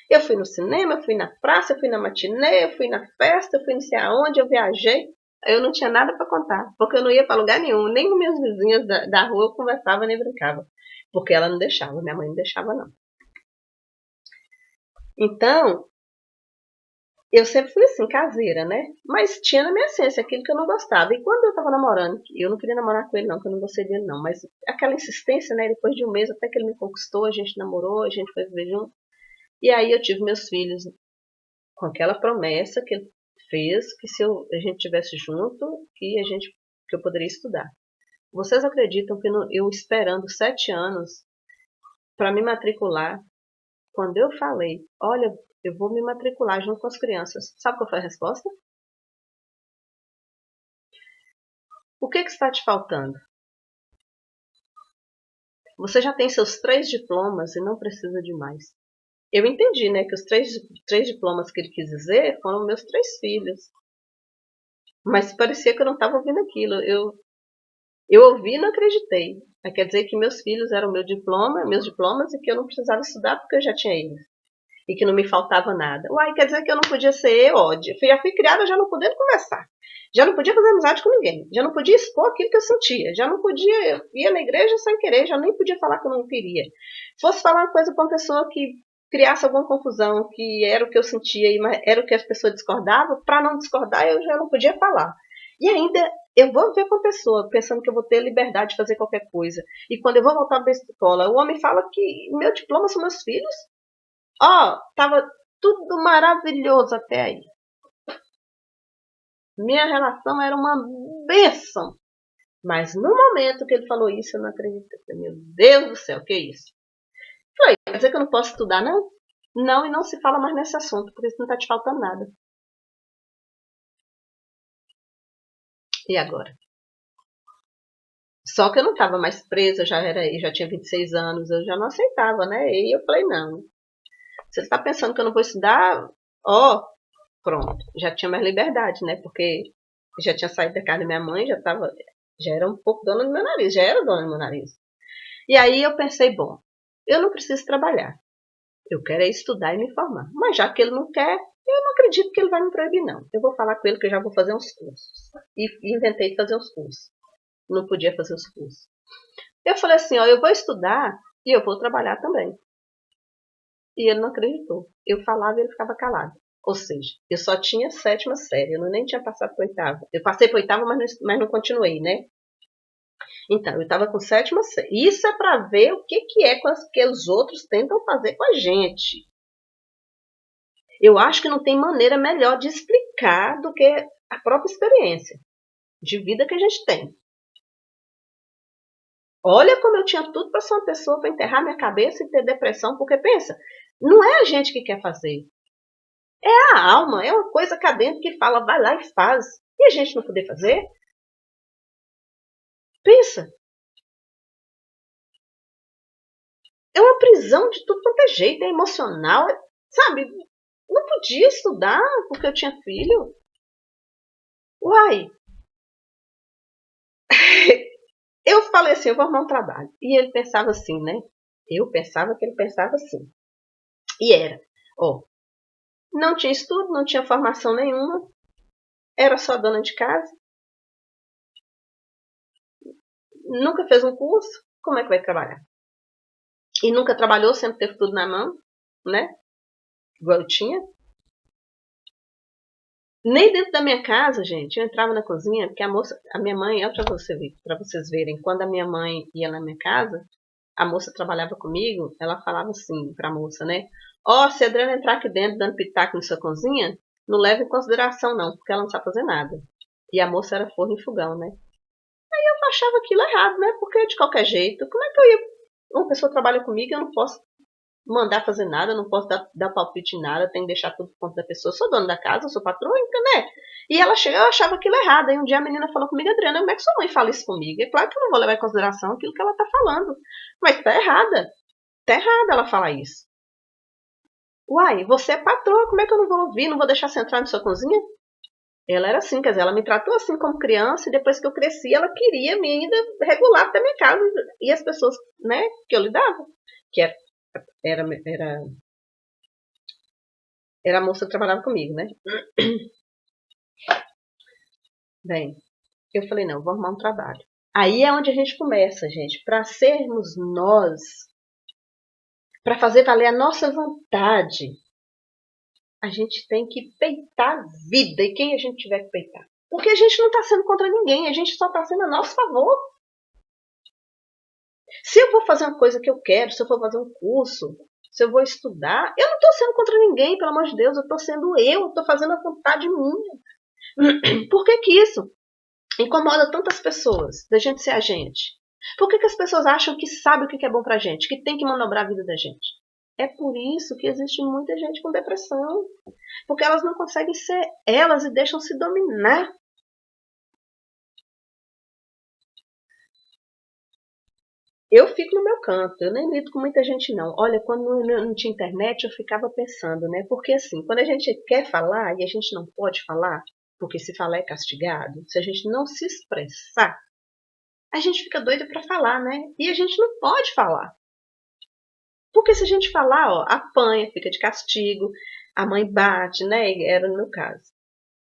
Eu fui no cinema, eu fui na praça, eu fui na matinê, eu fui na festa, eu fui não sei aonde, eu viajei. Eu não tinha nada para contar, porque eu não ia para lugar nenhum. Nem com minhas vizinhas da rua eu conversava nem brincava. Porque ela não deixava, minha mãe não deixava, não. Então, eu sempre fui assim, caseira, né? Mas tinha na minha essência aquilo que eu não gostava. E quando eu tava namorando, eu não queria namorar com ele, não, que eu não gostei dele, não. Mas aquela insistência, né? Depois de um mês, até que ele me conquistou, a gente namorou, a gente foi viver junto. E aí eu tive meus filhos com aquela promessa que ele fez, que se a gente tivesse junto, que eu poderia estudar. Vocês acreditam que eu esperando 7 anos para me matricular, quando eu falei, olha, eu vou me matricular junto com as crianças, sabe qual foi a resposta? O que está te faltando? Você já tem seus 3 diplomas e não precisa de mais. Eu entendi, né, que os três diplomas que ele quis dizer foram meus 3 filhos. Mas parecia que eu não estava ouvindo aquilo. Eu ouvi e não acreditei. Aí quer dizer que meus filhos eram meus diplomas, e que eu não precisava estudar porque eu já tinha eles. E que não me faltava nada. Uai, quer dizer que eu não podia ser eu, ó. Já fui criada já não podendo conversar. Já não podia fazer amizade com ninguém. Já não podia expor aquilo que eu sentia. Já não podia ir na igreja sem querer. Já nem podia falar que eu não queria. Se fosse falar uma coisa para uma pessoa que criasse alguma confusão, que era o que eu sentia e era o que as pessoas discordavam, para não discordar eu já não podia falar. E ainda eu vou ver com a pessoa, pensando que eu vou ter liberdade de fazer qualquer coisa. E quando eu vou voltar para a escola, o homem fala que meu diploma são meus filhos. Ó, tava tudo maravilhoso até aí. Minha relação era uma bênção. Mas no momento que ele falou isso, eu não acreditei. Meu Deus do céu, que é isso? Falei, quer dizer que eu não posso estudar, não? Não, e não se fala mais nesse assunto, porque isso não tá te faltando nada. E agora? Só que eu não estava mais presa, eu já tinha 26 anos, eu já não aceitava, né? E eu falei, não. Você está pensando que eu não vou estudar? Ó, pronto. Já tinha mais liberdade, né? Porque já tinha saído da casa da minha mãe, já era um pouco dona do meu nariz, já era dona do meu nariz. E aí eu pensei, bom, eu não preciso trabalhar. Eu quero é estudar e me formar. Mas já que ele não quer, eu não acredito que ele vai me proibir, não. Eu vou falar com ele que eu já vou fazer uns cursos. E inventei de fazer uns cursos. Não podia fazer os cursos. Eu falei assim, ó, eu vou estudar e eu vou trabalhar também. E ele não acreditou. Eu falava e ele ficava calado. Ou seja, eu só tinha sétima série, eu nem tinha passado para oitava. Eu passei para oitava, mas não continuei, né? Então, eu estava com sétima série. Isso é para ver o que é que os outros tentam fazer com a gente. Eu acho que não tem maneira melhor de explicar do que a própria experiência de vida que a gente tem. Olha como eu tinha tudo para ser uma pessoa para enterrar minha cabeça e ter depressão, porque pensa, não é a gente que quer fazer. É a alma, é uma coisa cá dentro que fala, vai lá e faz. E a gente não poder fazer? Pensa, é uma prisão de tudo quanto é jeito, é emocional, sabe? Não podia estudar porque eu tinha filho. Uai, eu falei assim, eu vou arrumar um trabalho. E ele pensava assim, né? Eu pensava que ele pensava assim. E era, ó, não tinha estudo, não tinha formação nenhuma, era só dona de casa, nunca fez um curso, como é que vai trabalhar? E nunca trabalhou, sempre teve tudo na mão, né? Igual eu tinha. Nem dentro da minha casa, gente, eu entrava na cozinha, porque a minha mãe, olha para vocês verem, quando a minha mãe ia na minha casa, a moça trabalhava comigo, ela falava assim pra moça, né? Ó, se a Adriana entrar aqui dentro dando pitaco na sua cozinha, não leva em consideração não, porque ela não sabe fazer nada. E a moça era forno e fogão, né? Eu achava aquilo errado, né? Porque de qualquer jeito, como é que eu ia. Uma pessoa trabalha comigo, eu não posso mandar fazer nada, eu não posso dar palpite em nada, tenho que deixar tudo por conta da pessoa. Eu sou dona da casa, eu sou patroa, né? E ela chega, eu achava aquilo errado. Aí um dia a menina falou comigo, Adriana, como é que sua mãe fala isso comigo? É claro que eu não vou levar em consideração aquilo que ela tá falando. Mas tá errada. Tá errada ela falar isso. Uai, você é patroa, como é que eu não vou ouvir? Não vou deixar você entrar na sua cozinha? Ela era assim, quer dizer, ela me tratou assim como criança e depois que eu cresci, ela queria me ainda regular da minha casa e as pessoas, né, que eu lidava, que era, era, era a moça que trabalhava comigo, né? Bem, eu falei, não, vou arrumar um trabalho. Aí é onde a gente começa, gente, para sermos nós, para fazer valer a nossa vontade, a gente tem que peitar a vida e quem a gente tiver que peitar. Porque a gente não está sendo contra ninguém, a gente só está sendo a nosso favor. Se eu vou fazer uma coisa que eu quero, se eu for fazer um curso, se eu vou estudar, eu não estou sendo contra ninguém, pelo amor de Deus, eu estou sendo eu estou fazendo a vontade minha. Por que que isso incomoda tantas pessoas, da gente ser a gente? Por que que as pessoas acham que sabe o que é bom pra gente, que tem que manobrar a vida da gente? É por isso que existe muita gente com depressão, porque elas não conseguem ser elas e deixam se dominar. Eu fico no meu canto, eu nem lido com muita gente não. Olha, quando não tinha internet, eu ficava pensando, né? Porque assim, quando a gente quer falar e a gente não pode falar, porque se falar é castigado, se a gente não se expressar, a gente fica doida para falar, né? E a gente não pode falar. Porque se a gente falar, ó, apanha, fica de castigo, a mãe bate, né? Era no meu caso.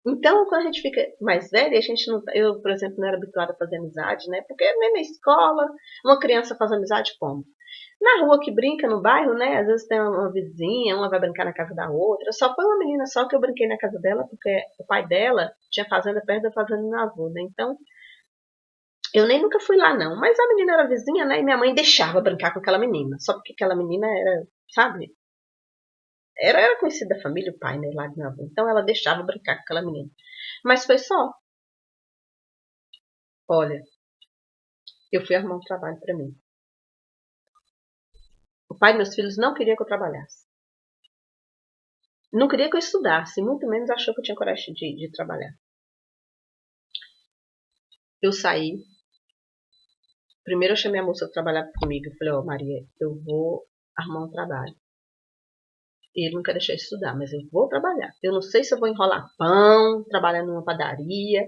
Então, quando a gente fica mais velha, a gente não. Eu, por exemplo, não era habituada a fazer amizade, né? Porque nem na escola, uma criança faz amizade como? Na rua que brinca no bairro, né? Às vezes tem uma vizinha, uma vai brincar na casa da outra. Só foi uma menina só que eu brinquei na casa dela, porque o pai dela tinha fazenda perto da fazenda do meu avô, né? Então, eu nem nunca fui lá, não. Mas a menina era vizinha, né? E minha mãe deixava brincar com aquela menina. Só porque aquela menina era, sabe? Era conhecida da família, o pai, né? Lá de meu avô. Então ela deixava brincar com aquela menina. Mas foi só. Olha, eu fui arrumar um trabalho para mim. O pai dos meus filhos não queria que eu trabalhasse. Não queria que eu estudasse, muito menos achou que eu tinha coragem de trabalhar. Eu saí. Primeiro eu chamei a moça que trabalhava comigo. Eu falei, ó, Maria, eu vou arrumar um trabalho. E ele não quer deixar eu estudar, mas eu vou trabalhar. Eu não sei se eu vou enrolar pão, trabalhar numa padaria.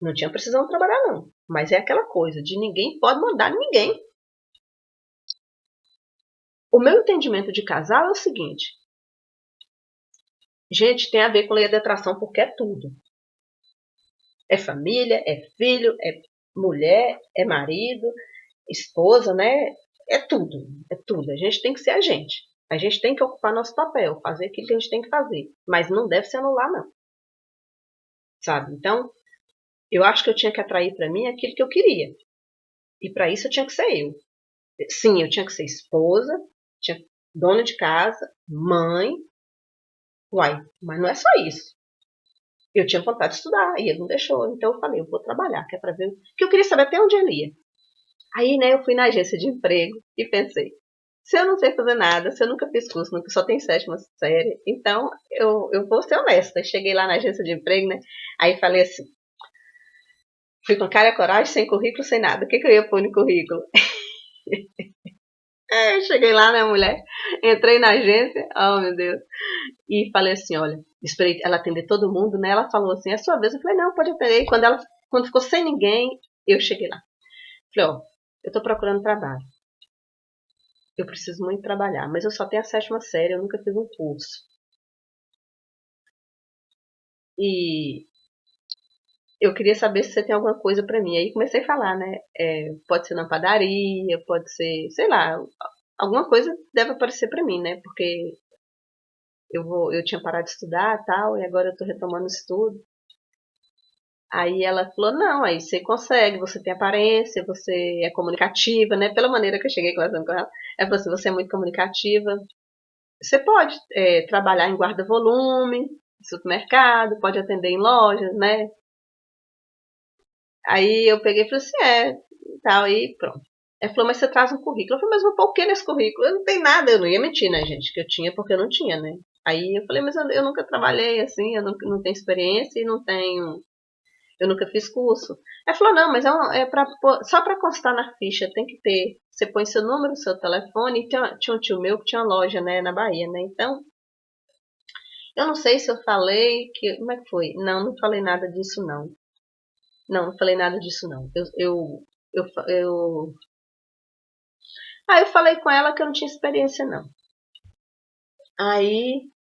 Não tinha precisão trabalhar, não. Mas é aquela coisa de ninguém pode mandar ninguém. O meu entendimento de casal é o seguinte. Gente, tem a ver com lei da atração porque é tudo. É família, é filho, é mulher, é marido, esposa, né? É tudo, é tudo. A gente tem que ser a gente. A gente tem que ocupar nosso papel, fazer aquilo que a gente tem que fazer. Mas não deve se anular, não. Sabe? Então, eu acho que eu tinha que atrair para mim aquilo que eu queria. E para isso eu tinha que ser eu. Sim, eu tinha que ser esposa, tinha dona de casa, mãe. Uai, mas não é só isso. Eu tinha vontade de estudar e ele não deixou. Então eu falei, eu vou trabalhar, que é para ver. Que eu queria saber até onde ele ia. Aí, né, eu fui na agência de emprego e pensei, se eu não sei fazer nada, se eu nunca fiz curso, nunca só tem sétima série, então eu vou ser honesta. Cheguei lá na agência de emprego, né? Aí falei assim, fui com cara e coragem, sem currículo, sem nada. O que, que eu ia pôr no currículo? Eu cheguei lá, né, mulher? Entrei na agência, oh meu Deus, e falei assim, olha, esperei ela atender todo mundo, né? Ela falou assim, é a sua vez. Eu falei, não, pode atender. E quando ficou sem ninguém, eu cheguei lá. Falei, ó, eu tô procurando trabalho. Eu preciso muito trabalhar, mas eu só tenho a sétima série, eu nunca fiz um curso. E eu queria saber se você tem alguma coisa para mim. Aí comecei a falar, né? Pode ser na padaria, pode ser, sei lá, alguma coisa deve aparecer para mim, né? Porque eu tinha parado de estudar e tal, e agora eu tô retomando o estudo. Aí ela falou, não, aí você consegue, você tem aparência, você é comunicativa, né? Pela maneira que eu cheguei conversando com ela. Ela falou assim, você é muito comunicativa, você pode trabalhar em guarda-volume, supermercado, pode atender em lojas, né? Aí eu peguei e falei assim, e tal, aí pronto. Ela falou, mas você traz um currículo. Eu falei, mas vou pôr o que nesse currículo? Eu não tenho nada, eu não ia mentir, né, gente? Que eu tinha porque eu não tinha, né? Aí eu falei, mas eu nunca trabalhei assim, eu não tenho experiência e não tenho. Eu nunca fiz curso. Ela falou, não, mas só para constar na ficha, tem que ter. Você põe seu número, seu telefone, e tinha um tio meu que tinha uma loja, né, na Bahia, né? Então, eu não sei se eu falei que. Como é que foi? Não, não falei nada disso, não. Não falei nada disso, não. Eu eu falei com ela que eu não tinha experiência, não. Aí,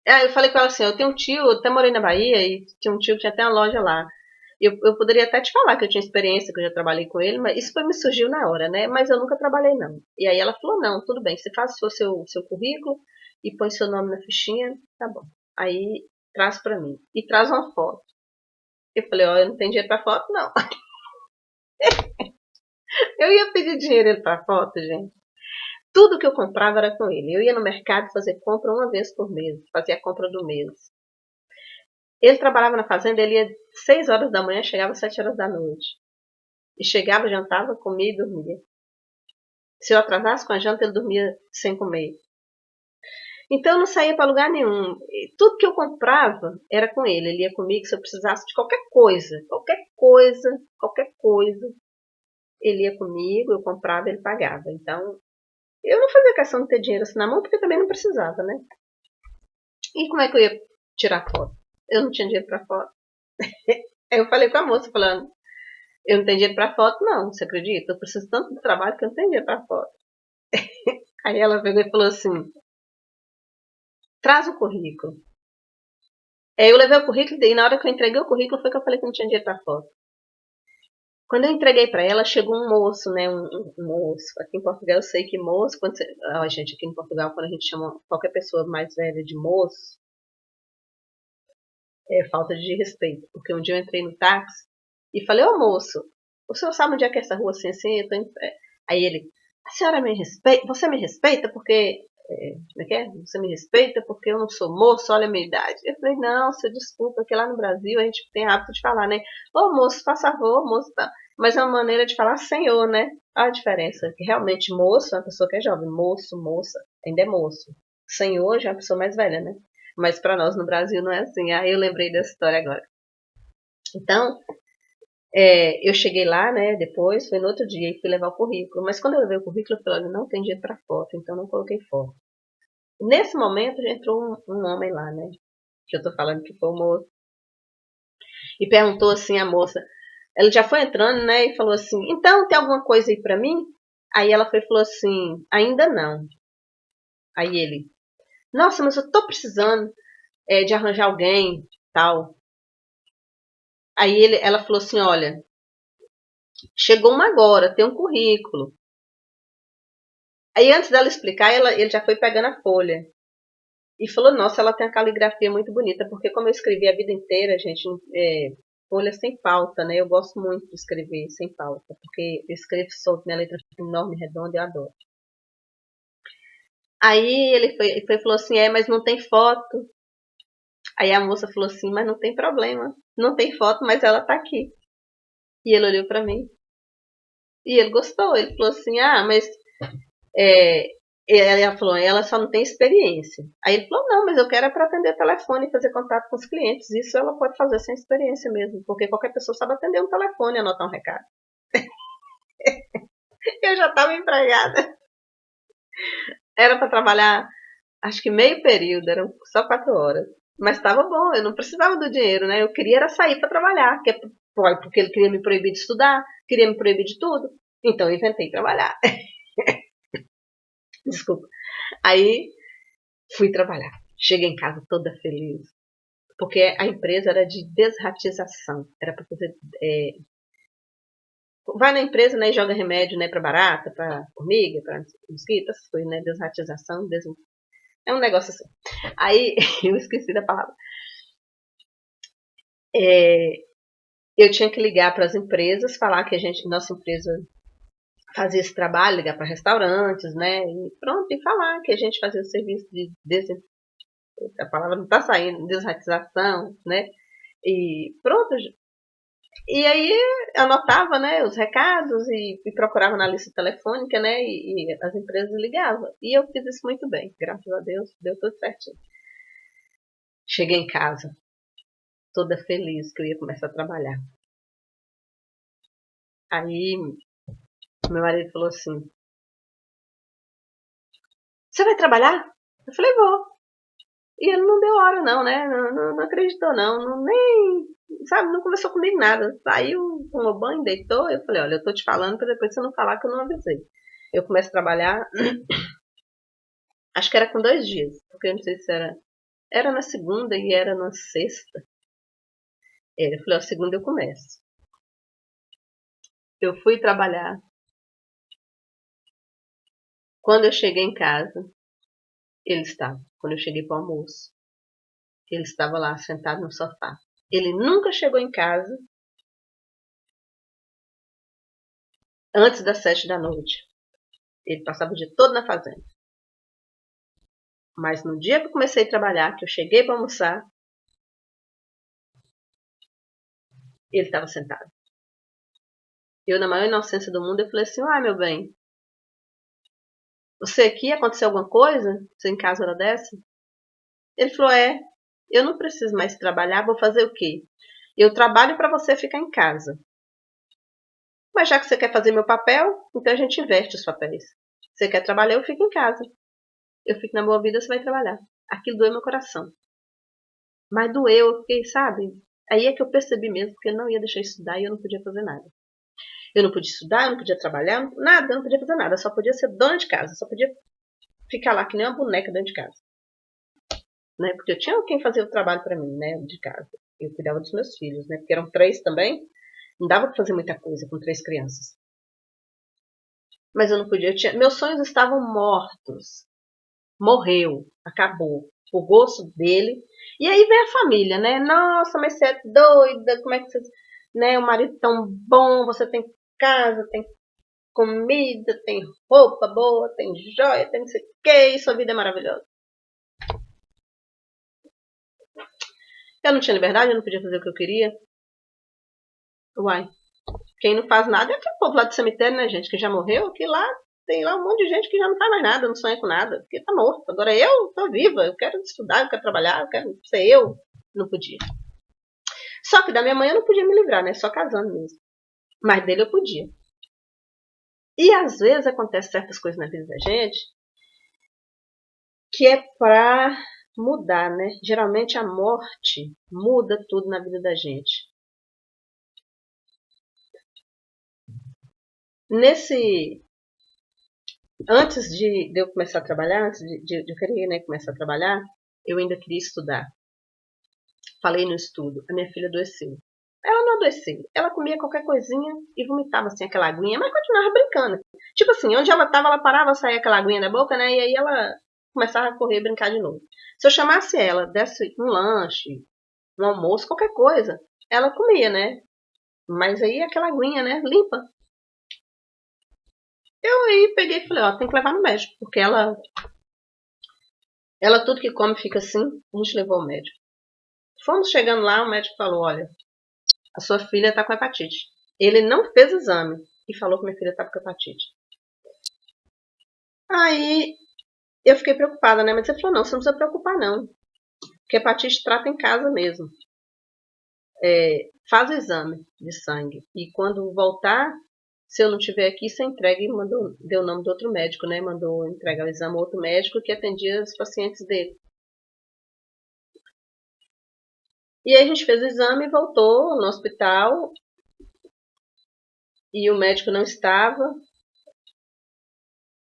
eu falei com ela assim, eu tenho um tio, eu até morei na Bahia e tinha um tio que tinha até uma loja lá. Eu poderia até te falar que eu tinha experiência, que eu já trabalhei com ele, mas isso me surgiu na hora, né? Mas eu nunca trabalhei, não. E aí ela falou, não, tudo bem, você faz o seu currículo e põe seu nome na fichinha, tá bom. Aí traz pra mim. E traz uma foto. Eu falei, ó, eu não tenho dinheiro pra foto, não. Eu ia pedir dinheiro pra foto, gente. Tudo que eu comprava era com ele. Eu ia no mercado fazer compra uma vez por mês. Fazia a compra do mês. Ele trabalhava na fazenda, ele ia 6 horas da manhã, chegava às 7 horas da noite. E chegava, jantava, comia e dormia. Se eu atrasasse com a janta, ele dormia sem comer. Então eu não saía para lugar nenhum. E tudo que eu comprava era com ele. Ele ia comigo se eu precisasse de qualquer coisa. Ele ia comigo, eu comprava, ele pagava. Então eu não fazia questão de ter dinheiro assim na mão, porque também não precisava, né? E como é que eu ia tirar foto? Eu não tinha dinheiro para foto. Aí eu falei com a moça, falando, Eu não tenho dinheiro pra foto, não, você acredita? Eu preciso tanto do trabalho que eu não tenho dinheiro pra foto. Aí ela pegou e falou assim, traz o currículo. Aí eu levei o currículo e na hora que eu entreguei o currículo foi que eu falei que não tinha dinheiro pra foto. Quando eu entreguei pra ela, chegou um moço, né? Um moço. Aqui em Portugal eu sei que moço, quando você, gente, aqui em Portugal, quando a gente chama qualquer pessoa mais velha de moço, é falta de respeito. Porque um dia eu entrei no táxi e falei, ô moço, o senhor sabe onde é que é essa rua assim, assim? Eu tô em... Aí ele, a senhora me respeita, você me respeita porque como é que é? Você me respeita porque eu não sou moço, olha a minha idade. Eu falei, não, você desculpa, que lá no Brasil a gente tem hábito de falar, né? Ô moço, faz favor, moço, tá. Mas é uma maneira de falar senhor, né? Olha a diferença. Que realmente moço é uma pessoa que é jovem. Moço, moça, ainda é moço. Senhor já é uma pessoa mais velha, né? Mas para nós no Brasil não é assim. Aí eu lembrei dessa história agora. Então, eu cheguei lá, né? Depois, foi no outro dia e fui levar o currículo. Mas quando eu levei o currículo, eu falei, olha, não tem dinheiro para foto, então não coloquei foto. Nesse momento entrou um homem lá, né? Que eu tô falando que foi o moço. E perguntou assim a moça. Ela já foi entrando, né? E falou assim: então tem alguma coisa aí pra mim? Aí ela foi e falou assim: ainda não. Aí ele: nossa, mas eu tô precisando de arranjar alguém, tal. Aí ela falou assim: olha, chegou uma agora, tem um currículo. Aí antes dela explicar, ele já foi pegando a folha. E falou, nossa, ela tem a caligrafia muito bonita, porque como eu escrevi a vida inteira, gente, folha sem pauta, né? Eu gosto muito de escrever sem pauta, porque eu escrevo solto, minha letra fica enorme, redonda, eu adoro. Aí ele foi e falou assim, mas não tem foto. Aí a moça falou assim, mas não tem problema, não tem foto, mas ela tá aqui. E ele olhou pra mim, e ele gostou, ele falou assim, mas é, ela falou, ela só não tem experiência. Aí ele falou, não, mas eu quero é para atender telefone e fazer contato com os clientes. Isso ela pode fazer sem experiência mesmo, porque qualquer pessoa sabe atender um telefone e anotar um recado. Eu já estava empregada. Era para trabalhar, acho que meio período, eram só 4 horas. Mas estava bom, eu não precisava do dinheiro, né? Eu queria era sair para trabalhar, porque ele queria me proibir de estudar, queria me proibir de tudo. Então eu inventei trabalhar. Desculpa. Aí fui trabalhar. Cheguei em casa toda feliz, porque a empresa era de desratização. Era para fazer. Vai na empresa, né, e joga remédio, né, para barata, para formiga, para mosquito, essas coisas, né, desratização, é um negócio assim. Aí eu esqueci da palavra. Eu tinha que ligar para as empresas, falar que nossa empresa fazia esse trabalho, ligar para restaurantes, né, e pronto, e falar que a gente fazia o serviço de a palavra não está saindo, desratização, né, e pronto. E aí anotava, né, os recados e procurava na lista telefônica, né, e as empresas ligavam. E eu fiz isso muito bem, graças a Deus, deu tudo certinho. Cheguei em casa, toda feliz que eu ia começar a trabalhar. Aí meu marido falou assim, você vai trabalhar? Eu falei, vou. E ele não deu hora não, né, não acreditou não, nem, sabe, não conversou comigo nada. Saiu, tomou banho, deitou, eu falei, olha, eu tô te falando pra depois você não falar que eu não avisei. Eu começo a trabalhar, acho que era com 2 dias, porque eu não sei se era na segunda e era na sexta. Ele falou, a segunda eu começo. Eu fui trabalhar. Quando eu cheguei em casa, ele estava. Quando eu cheguei para o almoço, ele estava lá sentado no sofá. Ele nunca chegou em casa antes das 7 da noite. Ele passava o dia todo na fazenda. Mas no dia que eu comecei a trabalhar, que eu cheguei para almoçar, ele estava sentado. Eu, na maior inocência do mundo, eu falei assim, meu bem, você aqui, aconteceu alguma coisa? Você em casa hora dessa? Ele falou, eu não preciso mais trabalhar, vou fazer o quê? Eu trabalho para você ficar em casa. Mas já que você quer fazer meu papel, então a gente inverte os papéis. Você quer trabalhar, eu fico em casa. Eu fico na boa vida, você vai trabalhar. Aquilo doeu meu coração. Mas doeu, eu fiquei, sabe? Aí é que eu percebi mesmo que eu não ia deixar de estudar e eu não podia fazer nada. Eu não podia estudar, eu não podia trabalhar, nada, eu não podia fazer nada. Eu só podia ser dona de casa, só podia ficar lá que nem uma boneca dentro de casa. Né? Porque eu tinha quem fazia o trabalho para mim, né, de casa. Eu cuidava dos meus filhos, né, porque eram 3 também. Não dava para fazer muita coisa com 3 crianças. Mas eu não podia. Meus sonhos estavam mortos. Morreu, acabou. O gosto dele. E aí vem a família, né? Nossa, mas você é doida, como é que você. Né? O marido tão bom, você tem casa, tem comida, tem roupa boa, tem joia, tem não sei o que, e sua vida é maravilhosa. Eu não tinha liberdade, eu não podia fazer o que eu queria. Uai, quem não faz nada é aquele povo lá do cemitério, né, gente? Que já morreu, que lá tem lá um monte de gente que já não faz mais nada, não sonha com nada, porque tá morto. Agora eu tô viva, eu quero estudar, eu quero trabalhar, eu quero ser eu. Não podia. Só que da minha mãe eu não podia me livrar, né? Só casando mesmo. Mas dele eu podia. E às vezes acontecem certas coisas na vida da gente que é pra mudar, né? Geralmente a morte muda tudo na vida da gente. Antes de eu começar a trabalhar, antes de eu querer, né, começar a trabalhar, eu ainda queria estudar. Falei no estudo, a minha filha adoeceu. Ela não adoeceu, ela comia qualquer coisinha e vomitava assim aquela aguinha, mas continuava brincando. Tipo assim, onde ela estava, ela parava, saía aquela aguinha da boca, né, e aí ela começava a correr e brincar de novo. Se eu chamasse ela, desse um lanche, um almoço, qualquer coisa, ela comia, né? Mas aí aquela aguinha, né, limpa. Eu aí peguei e falei, ó, tem que levar no médico, porque ela tudo que come fica assim, a gente levou ao médico. Fomos chegando lá, o médico falou, olha, a sua filha está com hepatite. Ele não fez exame e falou que minha filha está com hepatite. Aí eu fiquei preocupada, né? Mas ele falou, não, você não precisa preocupar não. Porque hepatite trata em casa mesmo. Faz o exame de sangue. E quando voltar, se eu não estiver aqui, você entrega e deu o nome do outro médico, né? Mandou entregar o exame ao outro médico que atendia os pacientes dele. E aí a gente fez o exame e voltou no hospital. E o médico não estava.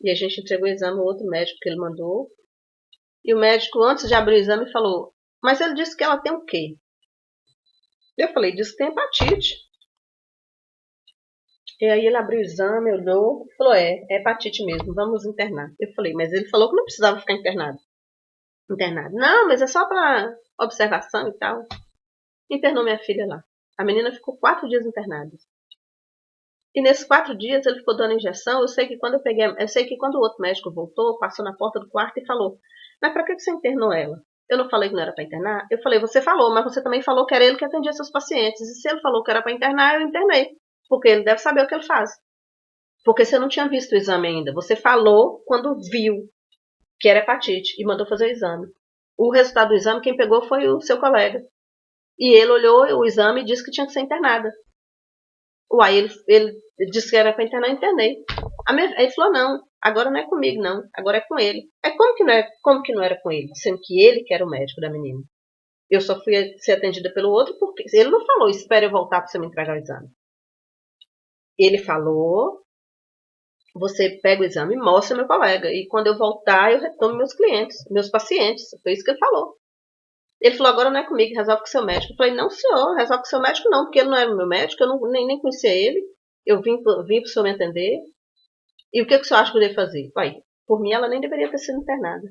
E a gente entregou o exame ao outro médico que ele mandou. E o médico, antes de abrir o exame, falou: mas ele disse que ela tem o quê? Eu falei: disse que tem hepatite. E aí ele abriu o exame, olhou e falou: é hepatite mesmo, vamos internar. Eu falei: mas ele falou que não precisava ficar internado. Não, mas é só para observação e tal. Internou minha filha lá. A menina ficou 4 dias internada. E nesses 4 dias ele ficou dando injeção. Eu sei que quando o outro médico voltou, passou na porta do quarto e falou: mas para que você internou ela? Eu não falei que não era para internar? Eu falei: você falou, mas você também falou que era ele que atendia seus pacientes. E se ele falou que era para internar, eu internei. Porque ele deve saber o que ele faz. Porque você não tinha visto o exame ainda. Você falou quando viu que era hepatite e mandou fazer o exame. O resultado do exame, quem pegou foi o seu colega. E ele olhou o exame e disse que tinha que ser internada. Uai, ele disse que era para internar, eu internei. Ele falou: não, agora não é comigo, não. Agora é com ele. Como que não era com ele? Sendo que ele que era o médico da menina. Eu só fui ser atendida pelo outro porque ele não falou: espere eu voltar para você me entregar o exame. Ele falou: você pega o exame e mostra meu colega. E quando eu voltar, eu retomo meus clientes, meus pacientes. Foi isso que ele falou. Ele falou: agora não é comigo, resolve com o seu médico. Eu falei: não, senhor, resolve com o seu médico não, porque ele não era o meu médico, eu nem conhecia ele. Eu vim para o senhor me atender. E o que o senhor acha que eu devo fazer? Uai, por mim ela nem deveria ter sido internada.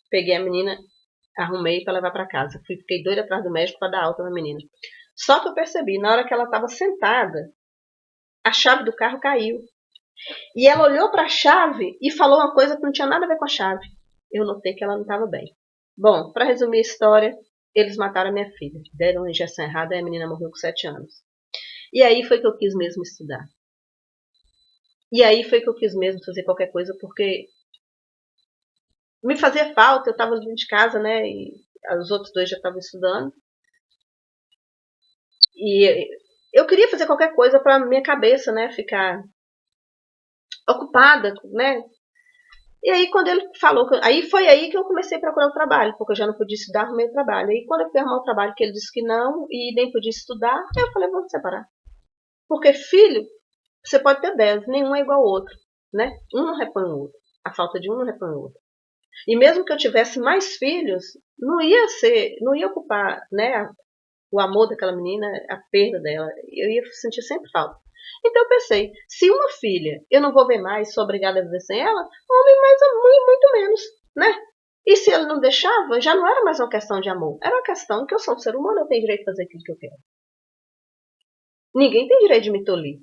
Peguei a menina, arrumei para levar para casa. Fiquei doida atrás do médico para dar alta na menina. Só que eu percebi, na hora que ela estava sentada, a chave do carro caiu. E ela olhou para a chave e falou uma coisa que não tinha nada a ver com a chave. Eu notei que ela não estava bem. Bom, para resumir a história, eles mataram a minha filha. Deram uma injeção errada e a menina morreu com 7 anos. E aí foi que eu quis mesmo estudar. E aí foi que eu quis mesmo fazer qualquer coisa, porque me fazia falta, eu estava dentro de casa, né? E os outros 2 já estavam estudando. E eu queria fazer qualquer coisa para minha cabeça, né? Ficar ocupada, né? E aí quando ele falou, aí foi aí que eu comecei a procurar o trabalho, porque eu já não podia estudar, arrumei o trabalho. E quando eu fui arrumar o trabalho, que ele disse que não, e nem podia estudar, eu falei: vamos separar. Porque filho, você pode ter 10, nenhum é igual ao outro, né? Um não repõe o outro. A falta de um não repõe o outro. E mesmo que eu tivesse mais filhos, não ia ocupar, né, o amor daquela menina, a perda dela. Eu ia sentir sempre falta. Então eu pensei, se uma filha eu não vou ver mais, sou obrigada a viver sem ela, homem mais muito menos, né? E se ele não deixava, já não era mais uma questão de amor. Era uma questão que eu sou um ser humano, eu tenho direito de fazer aquilo que eu quero. Ninguém tem direito de me tolir.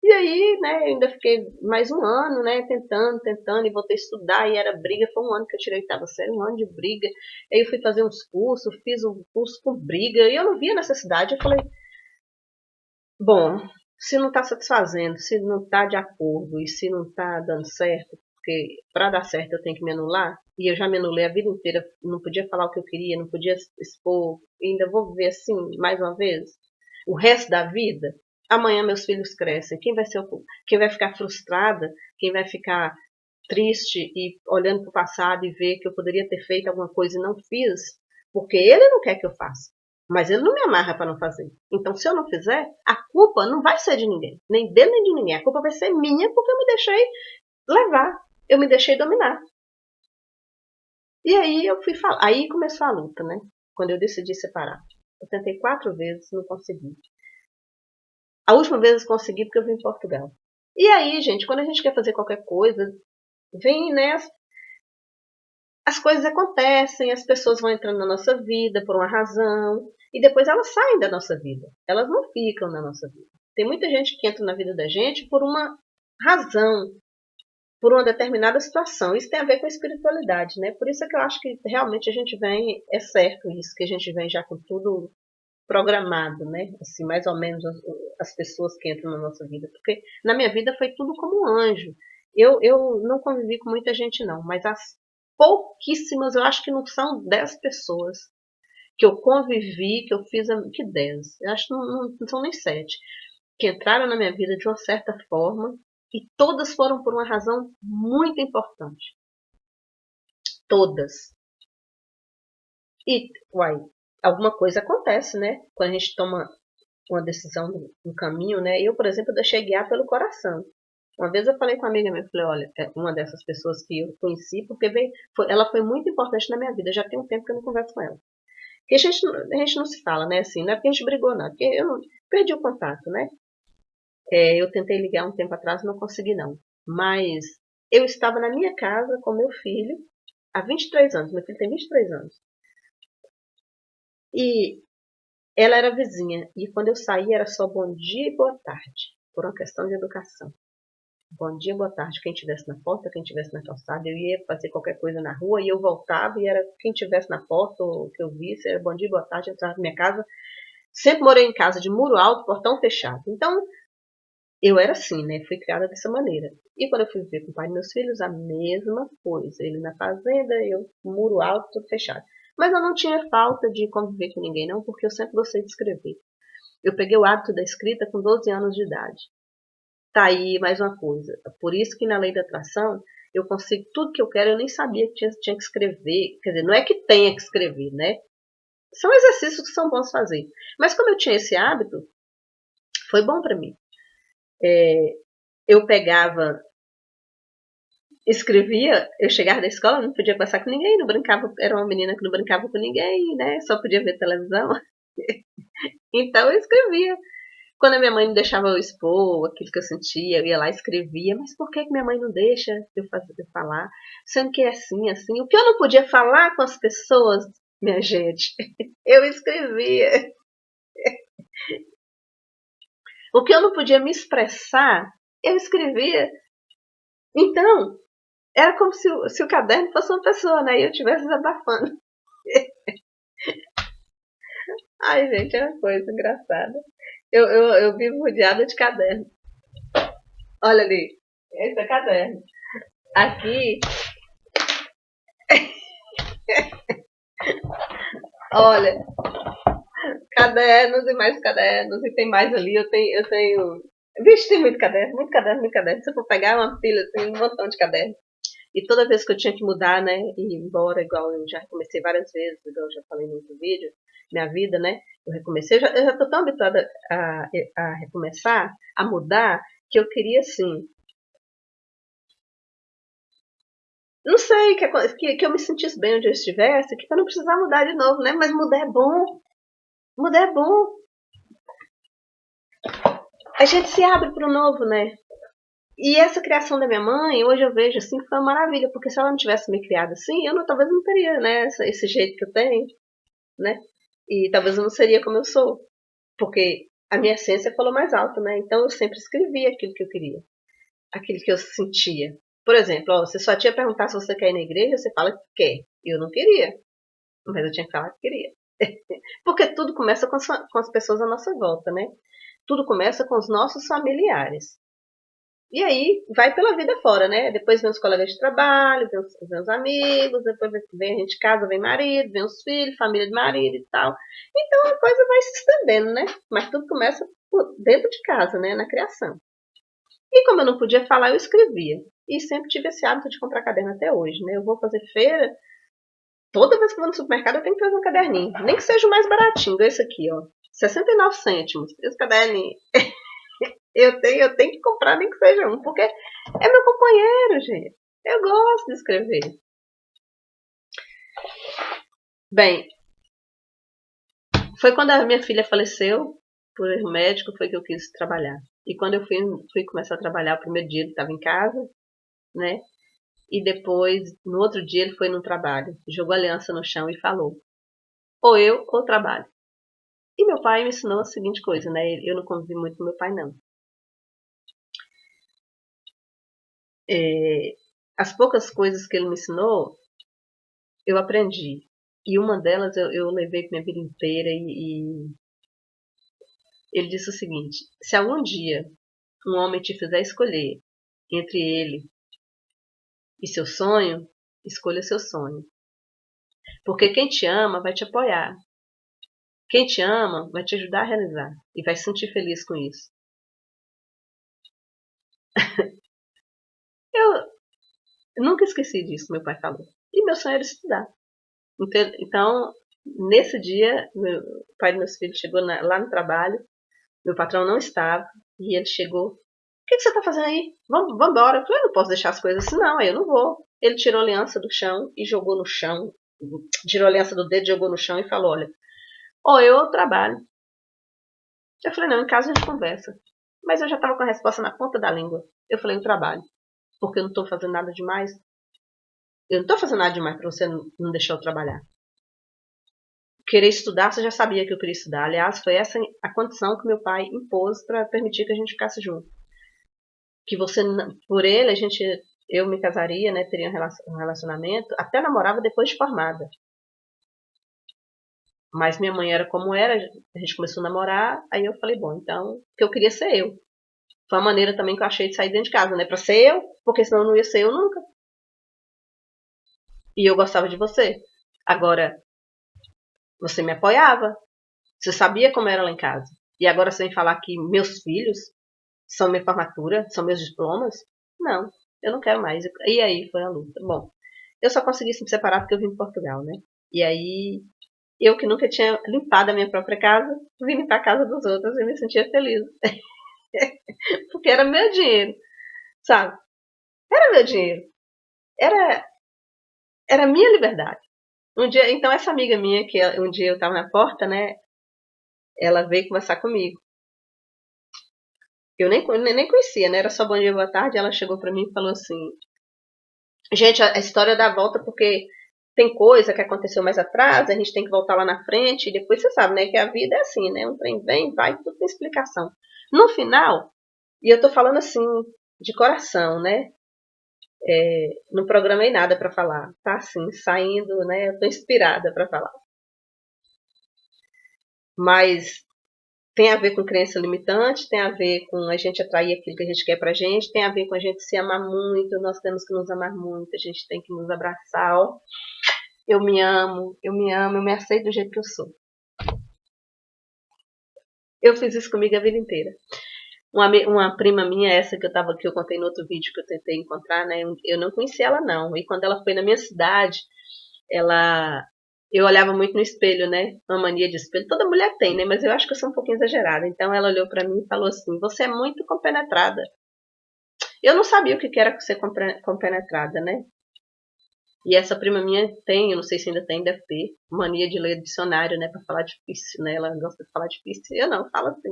E aí, né, eu ainda fiquei mais um ano, né, tentando, e voltei a estudar, e era briga, foi um ano que eu tirei a oitava série, um ano de briga. Aí eu fui fazer uns cursos, fiz um curso com briga, e eu não via necessidade, eu falei, bom, se não está satisfazendo, se não está de acordo, e se não está dando certo, porque para dar certo eu tenho que me anular, e eu já me anulei a vida inteira, não podia falar o que eu queria, não podia expor, e ainda vou viver assim, mais uma vez, o resto da vida. Amanhã meus filhos crescem. Quem vai ficar frustrada? Quem vai ficar triste e olhando para o passado e ver que eu poderia ter feito alguma coisa e não fiz? Porque ele não quer que eu faça. Mas ele não me amarra para não fazer. Então, se eu não fizer, a culpa não vai ser de ninguém. Nem dele, nem de ninguém. A culpa vai ser minha porque eu me deixei levar. Eu me deixei dominar. E aí eu fui falar. Aí começou a luta, né? Quando eu decidi separar. Eu tentei 4 vezes, não consegui. A última vez eu consegui porque eu vim em Portugal. E aí, gente, quando a gente quer fazer qualquer coisa, vem, né? As coisas acontecem, as pessoas vão entrando na nossa vida por uma razão, e depois elas saem da nossa vida. Elas não ficam na nossa vida. Tem muita gente que entra na vida da gente por uma razão, por uma determinada situação. Isso tem a ver com a espiritualidade, né? Por isso é que eu acho que realmente a gente vem, é certo isso, que a gente vem já com tudo programado, né? Assim, mais ou menos as pessoas que entram na nossa vida. Porque na minha vida foi tudo como um anjo. Eu não convivi com muita gente, não, mas as pouquíssimas, eu acho que não são 10 pessoas que eu convivi, que eu fiz, que 10. Eu acho que não são nem 7, que entraram na minha vida de uma certa forma e todas foram por uma razão muito importante. Todas. E, uai, alguma coisa acontece, né? Quando a gente toma uma decisão no caminho, né? Eu, por exemplo, deixei guiar pelo coração. Uma vez eu falei com uma amiga minha, falei, olha, é uma dessas pessoas que eu conheci, porque ela foi muito importante na minha vida. Já tem um tempo que eu não converso com ela. Porque a gente não se fala, né? Assim, não é porque a gente brigou, não. É porque eu não, perdi o contato, né? Eu tentei ligar um tempo atrás, não consegui, não. Mas eu estava na minha casa com meu filho há 23 anos. Meu filho tem 23 anos. E ela era vizinha, e quando eu saí era só bom dia e boa tarde, por uma questão de educação. Bom dia, boa tarde, quem estivesse na porta, quem estivesse na calçada, eu ia fazer qualquer coisa na rua e eu voltava e era quem estivesse na porta ou que eu visse, era bom dia, boa tarde, eu entrava na minha casa. Sempre morei em casa de muro alto, portão fechado. Então, eu era assim, né? Fui criada dessa maneira. E quando eu fui viver com o pai dos meus filhos, a mesma coisa. Ele na fazenda, eu muro alto, tudo fechado. Mas eu não tinha falta de conviver com ninguém, não, porque eu sempre gostei de escrever. Eu peguei o hábito da escrita com 12 anos de idade. Tá aí mais uma coisa. Por isso que na lei da atração eu consigo tudo que eu quero. Eu nem sabia que tinha que escrever. Quer dizer, não é que tenha que escrever, né? São exercícios que são bons fazer. Mas como eu tinha esse hábito, foi bom para mim. Eu pegava, escrevia, eu chegava da escola, não podia conversar com ninguém, não brincava, era uma menina que não brincava com ninguém, né? Só podia ver televisão. Então eu escrevia. Quando a minha mãe não deixava eu expor aquilo que eu sentia, eu ia lá e escrevia. Mas por que minha mãe não deixa eu falar? Sendo que é assim, assim. O que eu não podia falar com as pessoas, minha gente, eu escrevia. O que eu não podia me expressar, eu escrevia. Então, era como se o caderno fosse uma pessoa, né? E eu estivesse desabafando. Ai, gente, é uma coisa engraçada. Eu vivo rodeada de caderno. Olha ali, esse é caderno. Aqui, olha, cadernos e mais cadernos, e tem mais ali, eu tenho. Vixe, tem muito caderno, muito caderno, muito caderno. Se eu for pegar uma pilha, tem um montão de caderno. E toda vez que eu tinha que mudar, né, e ir embora, igual eu já comecei várias vezes, igual eu já falei no outro vídeo, minha vida, né? Eu recomecei, eu já tô tão habituada a recomeçar, a mudar, que eu queria, assim, não sei, que eu me sentisse bem onde eu estivesse, que eu não precisava mudar de novo, né? Mas mudar é bom, mudar é bom. A gente se abre para o novo, né? E essa criação da minha mãe, hoje eu vejo assim, que foi uma maravilha, porque se ela não tivesse me criado assim, eu não, talvez não teria, né, esse jeito que eu tenho, né? E talvez eu não seria como eu sou, porque a minha essência falou mais alto, né? Então eu sempre escrevia aquilo que eu queria, aquilo que eu sentia. Por exemplo, ó, se sua tia perguntar se você quer ir na igreja, você fala que quer. Eu não queria, mas eu tinha que falar que queria. Porque tudo começa com as pessoas à nossa volta, né? Tudo começa com os nossos familiares. E aí vai pela vida fora, né? Depois vem os colegas de trabalho, vem os amigos, depois vem a gente casa, vem marido, vem os filhos, família de marido e tal. Então a coisa vai se estendendo, né? Mas tudo começa dentro de casa, né? Na criação. E como eu não podia falar, eu escrevia. E sempre tive esse hábito de comprar caderno até hoje, né? Eu vou fazer feira, toda vez que eu vou no supermercado eu tenho que trazer um caderninho. Nem que seja o mais baratinho, esse aqui, ó. 69 cêntimos. Esse caderninho. Eu tenho que comprar, nem que seja um, porque é meu companheiro, gente. Eu gosto de escrever. Bem, foi quando a minha filha faleceu por erro médico, foi que eu quis trabalhar. E quando eu fui começar a trabalhar, o primeiro dia ele estava em casa, né? E depois, no outro dia, ele foi no trabalho, jogou a aliança no chão e falou: ou eu ou trabalho. E meu pai me ensinou a seguinte coisa, né? Eu não convivi muito com meu pai, não. É, as poucas coisas que ele me ensinou, eu aprendi. E uma delas eu levei para minha vida inteira e ele disse o seguinte: se algum dia um homem te fizer escolher entre ele e seu sonho, escolha seu sonho. Porque quem te ama vai te apoiar. Quem te ama vai te ajudar a realizar e vai se sentir feliz com isso. Eu nunca esqueci disso, meu pai falou. E meu sonho era estudar. Então, nesse dia, o pai dos meus filhos chegou lá no trabalho, meu patrão não estava, e ele chegou: o que você está fazendo aí? Vamos embora. Eu falei: eu não posso deixar as coisas assim, não, aí eu não vou. Ele tirou a aliança do chão e jogou no chão, tirou a aliança do dedo, jogou no chão e falou: olha, ou eu trabalho. Eu falei: não, em casa a gente conversa. Mas eu já estava com a resposta na ponta da língua. Eu falei: eu trabalho, porque eu não estou fazendo nada demais. Eu não estou fazendo nada demais para você não deixar eu trabalhar. Querer estudar, você já sabia que eu queria estudar. Aliás, foi essa a condição que meu pai impôs para permitir que a gente ficasse junto. Que você, por ele, eu me casaria, né, teria um relacionamento, até namorava depois de formada. Mas minha mãe era como era, a gente começou a namorar, aí eu falei: bom, então, que eu queria ser eu. Foi uma maneira também que eu achei de sair dentro de casa, né, para ser eu, porque senão não ia ser eu nunca. E eu gostava de você. Agora, você me apoiava, você sabia como era lá em casa. E agora você vem falar que meus filhos são minha formatura, são meus diplomas? Não, eu não quero mais. E aí foi a luta. Bom, eu só consegui me separar porque eu vim de Portugal, né? E aí, eu que nunca tinha limpado a minha própria casa, vim limpar a casa dos outros e me sentia feliz. Porque era meu dinheiro, sabe? Era meu dinheiro. Era, era minha liberdade. Um dia, então essa amiga minha, que um dia eu tava na porta, né? Ela veio conversar comigo. Eu nem conhecia, né? Era só bom dia, boa tarde. Ela chegou pra mim e falou assim: gente, a história dá volta porque tem coisa que aconteceu mais atrás, a gente tem que voltar lá na frente, e depois você sabe, né, que a vida é assim, né? Um trem vem, vai, tudo tem explicação. No final, e eu tô falando assim, de coração, né? Não programei nada para falar, tá assim, saindo, né? Eu tô inspirada para falar. Mas tem a ver com crença limitante, tem a ver com a gente atrair aquilo que a gente quer pra gente, tem a ver com a gente se amar muito, nós temos que nos amar muito, a gente tem que nos abraçar, ó. Eu me amo, eu me amo, eu me aceito do jeito que eu sou. Eu fiz isso comigo a vida inteira. Uma prima minha, essa que eu contei no outro vídeo que eu tentei encontrar, né? Eu não conhecia ela não. E quando ela foi na minha cidade, ela Eu olhava muito no espelho, né? Uma mania de espelho. Toda mulher tem, né? Mas eu acho que eu sou um pouquinho exagerada. Então ela olhou pra mim e falou assim: Você é muito compenetrada. Eu não sabia o que era ser compenetrada, né? E essa prima minha tem, eu não sei se ainda tem, deve ter, mania de ler dicionário, né? Pra falar difícil, né? Ela gosta de falar difícil. Eu não, falo assim.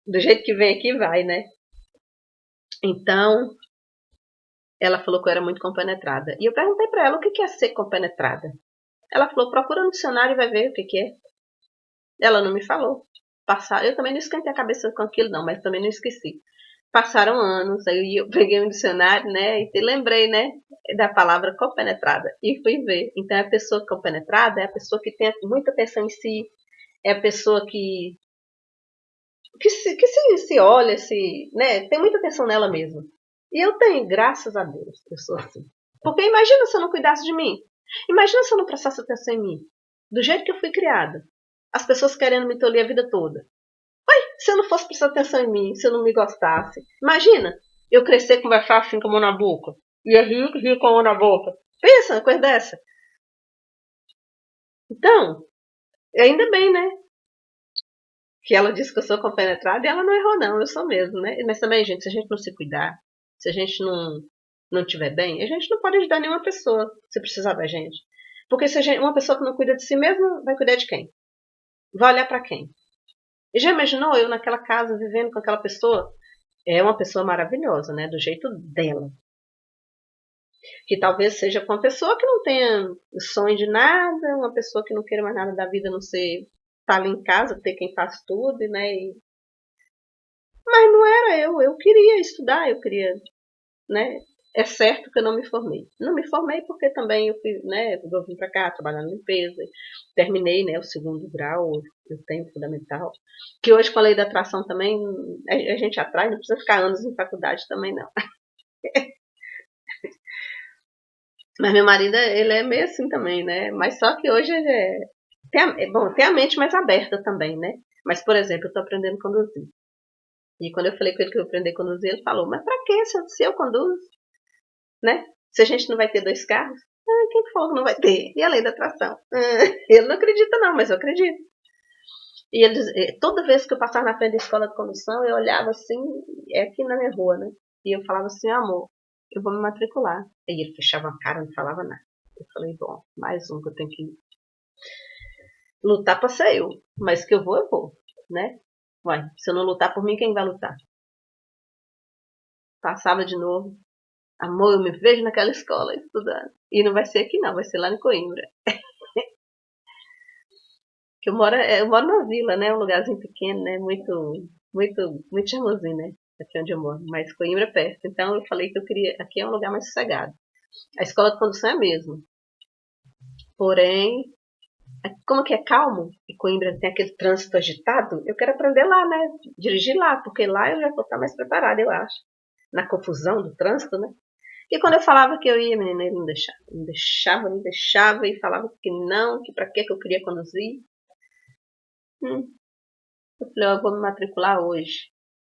Do jeito que vem aqui, vai, né? Então, ela falou que eu era muito compenetrada. E eu perguntei pra ela o que é ser compenetrada. Ela falou: Procura no dicionário e vai ver o que é. Ela não me falou. Eu também não esquentei a cabeça com aquilo, não, mas também não esqueci. Passaram anos, aí eu peguei um dicionário, né, e lembrei, né, da palavra compenetrada, e fui ver. Então, a pessoa compenetrada é a pessoa que tem muita atenção em si, é a pessoa que se olha, né, tem muita atenção nela mesma. E eu tenho, graças a Deus, eu sou assim. Porque imagina se eu não cuidasse de mim. Imagina se eu não prestasse atenção em mim. Do jeito que eu fui criada. As pessoas querendo me tolir a vida toda. Se eu não fosse prestar atenção em mim, se eu não me gostasse. Imagina, eu crescer conversar assim com a mão na boca. Ia rir com a mão na boca. Pensa uma coisa dessa. Então, ainda bem, né? Que ela disse que eu sou compenetrada e ela não errou, não. Eu sou mesmo, né? Mas também, gente, se a gente não se cuidar, se a gente não estiver bem, a gente não pode ajudar nenhuma pessoa se precisar da gente. Porque se uma pessoa que não cuida de si mesma, vai cuidar de quem? Vai olhar para quem? E já imaginou eu naquela casa vivendo com aquela pessoa? É uma pessoa maravilhosa, né? Do jeito dela. Que talvez seja com uma pessoa que não tenha sonho de nada, uma pessoa que não queira mais nada da vida, não ser estar ali em casa, ter quem faz tudo, né? Mas não era eu queria estudar, eu queria, né? É certo que eu não me formei. Não me formei porque também eu fui, né? Eu vim para cá trabalhar na limpeza, terminei, né? O segundo grau, eu tenho fundamental. Que hoje com a lei da atração também a gente atrai, não precisa ficar anos em faculdade também não. Mas meu marido, ele é meio assim também, né? Mas só que hoje tem a mente mais aberta também, né? Mas, por exemplo, eu tô aprendendo a conduzir. E quando eu falei com ele que eu ia aprender a conduzir, ele falou, mas pra que se eu conduzo, né? Se a gente não vai ter dois carros? Quem falou que não vai ter? E a lei da atração? Ele não acredita não, mas eu acredito. E toda vez que eu passava na frente da escola de condução, eu olhava assim, é aqui na minha rua, né? E eu falava assim, amor, eu vou me matricular. Aí ele fechava a cara, não falava nada. Eu falei, bom, mais um que eu tenho que lutar pra ser eu. Mas que eu vou, né? Uai, se eu não lutar por mim, quem vai lutar? Passava de novo. Amor, eu me vejo naquela escola estudando. E não vai ser aqui não, vai ser lá em Coimbra. Que eu moro na vila, né? Um lugarzinho pequeno, né? Muito charmosinho, né? Aqui onde eu moro. Mas Coimbra é perto. Então eu falei que eu queria. Aqui é um lugar mais sossegado. A escola de condução é a mesma. Porém, como que é calmo e Coimbra tem aquele trânsito agitado, eu quero aprender lá, né? Dirigir lá, porque lá eu já vou estar mais preparada, eu acho. Na confusão do trânsito, né? E quando eu falava que eu ia, menina, ele não deixava. Me deixava e falava que não, que pra que eu queria conduzir. Eu falei, eu vou me matricular hoje.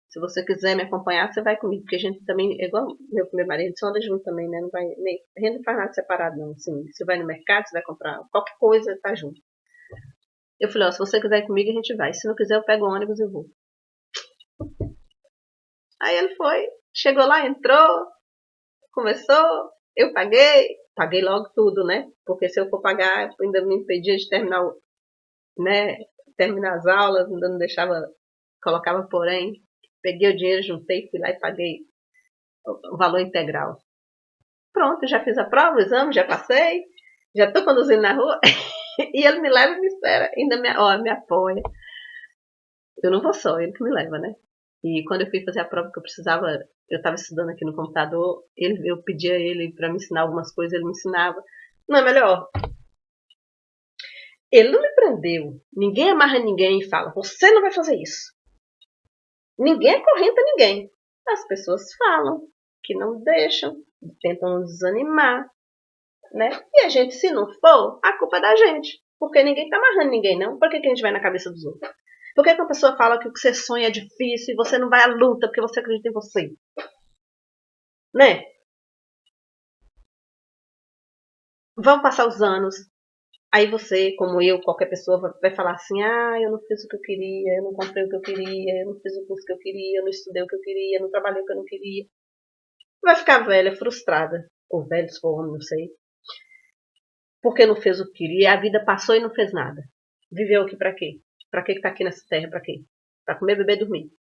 Se você quiser me acompanhar, você vai comigo, porque a gente também, é igual meu marido, só anda junto também, né? Não vai, nem, a gente não faz nada separado, não. Assim, você vai no mercado, você vai comprar qualquer coisa, tá junto. Eu falei, ó, se você quiser ir comigo, a gente vai. Se não quiser, eu pego o ônibus e vou. Aí ele foi, chegou lá, entrou, começou, eu paguei logo tudo, né? Porque se eu for pagar, ainda me impedia de terminar, né? Terminar as aulas, ainda não deixava, colocava porém. Peguei o dinheiro, juntei, fui lá e paguei o valor integral. Pronto, já fiz a prova, o exame, já passei, já estou conduzindo na rua. E ele me leva e me espera, ainda me apoia. Eu não vou só, ele que me leva, né? E quando eu fui fazer a prova que eu precisava, eu estava estudando aqui no computador, eu pedia a ele para me ensinar algumas coisas, ele me ensinava. Não é melhor? Ele não me prendeu. Ninguém amarra ninguém e fala, você não vai fazer isso. Ninguém acorrenta ninguém. As pessoas falam que não deixam, tentam nos desanimar, né? E a gente, se não for, a culpa é da gente. Porque ninguém tá amarrando ninguém, não. Por que a gente vai na cabeça dos outros? Por que uma pessoa fala que o que você sonha é difícil e você não vai à luta porque você acredita em você? Né? Vão passar os anos. Aí você, como eu, qualquer pessoa, vai falar assim, eu não fiz o que eu queria, eu não comprei o que eu queria, eu não fiz o curso que eu queria, eu não estudei o que eu queria, eu não trabalhei o que eu não queria. Vai ficar velha, frustrada. Ou velho, se for homem, não sei. Porque não fez o que queria, a vida passou e não fez nada. Viveu aqui pra quê? Pra que tá aqui nessa terra? Pra quê? Pra comer, beber e dormir.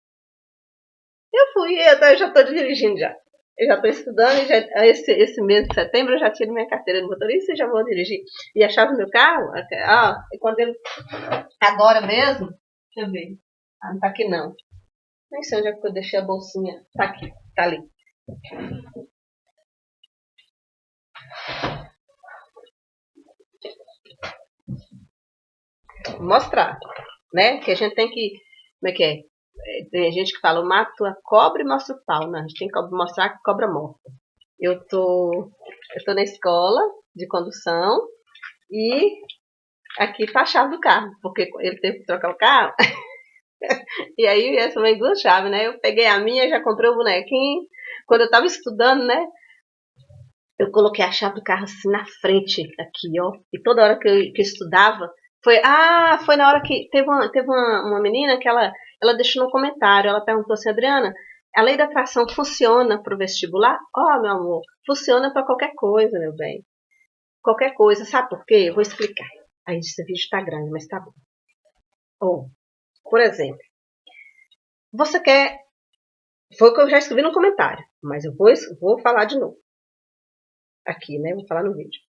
Eu já tô dirigindo já. Eu já estou estudando e esse mês de setembro eu já tiro minha carteira de motorista e já vou dirigir. E a chave do meu carro, quando ele. Agora mesmo, deixa eu ver. Não tá aqui não. Nem sei onde é que eu deixei a bolsinha. Tá aqui, tá ali. Vou mostrar, né? Que a gente tem que. Como é que é? Tem gente que fala, mato a cobra e mostra o pau. Não, a gente tem que mostrar a cobra morta. Eu tô na escola de condução e aqui tá a chave do carro, porque ele teve que trocar o carro. E aí essa vem duas chaves, né? Eu peguei a minha, já comprei o bonequinho. Quando eu tava estudando, né? Eu coloquei a chave do carro assim na frente, aqui, ó. E toda hora que eu estudava, foi na hora que teve uma menina que ela deixou no comentário, ela perguntou assim, Adriana, a lei da atração funciona para o vestibular? Ó, meu amor, funciona para qualquer coisa, meu bem. Qualquer coisa, sabe por quê? Eu vou explicar. Aí esse vídeo tá grande, mas tá bom. Ou, por exemplo, você quer. Foi o que eu já escrevi no comentário, mas eu vou falar de novo. Aqui, né? Vou falar no vídeo.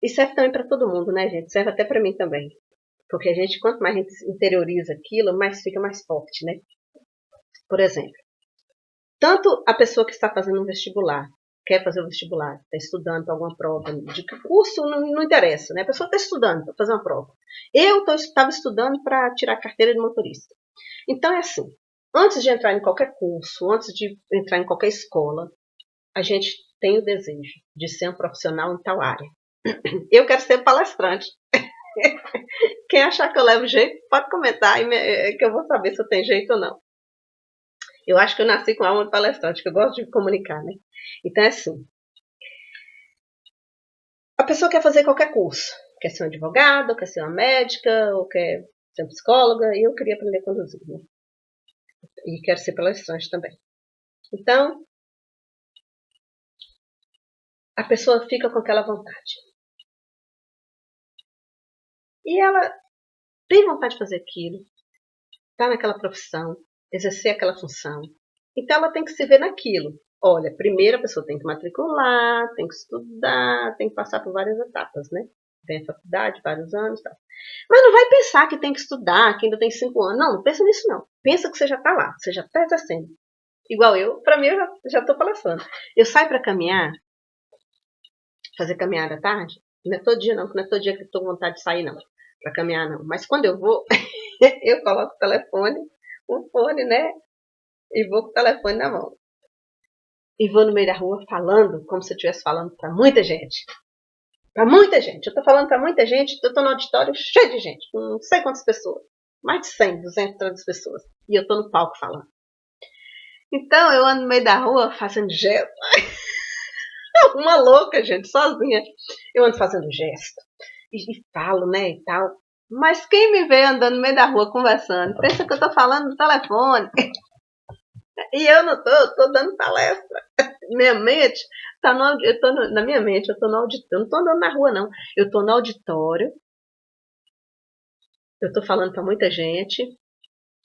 E serve também para todo mundo, né, gente? Serve até para mim também. Porque a gente, quanto mais a gente interioriza aquilo, mais fica mais forte, né? Por exemplo, tanto a pessoa que está fazendo um vestibular, quer fazer o vestibular, está estudando para alguma prova, de que curso não interessa, né? A pessoa está estudando para fazer uma prova. Eu estava estudando para tirar a carteira de motorista. Então é assim, antes de entrar em qualquer curso, antes de entrar em qualquer escola, a gente tem o desejo de ser um profissional em tal área. Eu quero ser palestrante. Quem achar que eu levo jeito, pode comentar que eu vou saber se eu tenho jeito ou não. Eu acho que eu nasci com alma de palestrante, que eu gosto de comunicar, né? Então é assim. A pessoa quer fazer qualquer curso. Quer ser um advogado, quer ser uma médica, ou quer ser uma psicóloga, e eu queria aprender a conduzir, né? E quero ser palestrante também. Então, a pessoa fica com aquela vontade. E ela tem vontade de fazer aquilo, está naquela profissão, exercer aquela função. Então ela tem que se ver naquilo. Olha, primeiro a pessoa tem que matricular, tem que estudar, tem que passar por várias etapas, né? Tem a faculdade, vários anos e tal. Mas não vai pensar que tem que estudar, que ainda tem 5 anos. Não, não pensa nisso não. Pensa que você já está lá, você já está exercendo. Igual eu, para mim eu já estou palestrando. Eu saio para caminhar, fazer caminhada à tarde, não é todo dia não, não é todo dia que eu estou com vontade de sair não, para caminhar não. Mas quando eu vou, eu coloco o fone, né? E vou com o telefone na mão. E vou no meio da rua falando como se eu estivesse falando para muita gente. Para muita gente. Eu estou falando para muita gente, eu estou no auditório cheio de gente, com não sei quantas pessoas. Mais de 100, 200, 300 pessoas. E eu estou no palco falando. Então eu ando no meio da rua fazendo gesto. Uma louca, gente, sozinha. Eu ando fazendo gesto. E falo, né, e tal. Mas quem me vê andando no meio da rua conversando, pensa que eu estou falando no telefone. E eu não tô dando palestra. Minha mente tá na minha mente, eu tô no auditório. Eu não tô andando na rua, não. Eu tô no auditório. Eu tô falando para muita gente.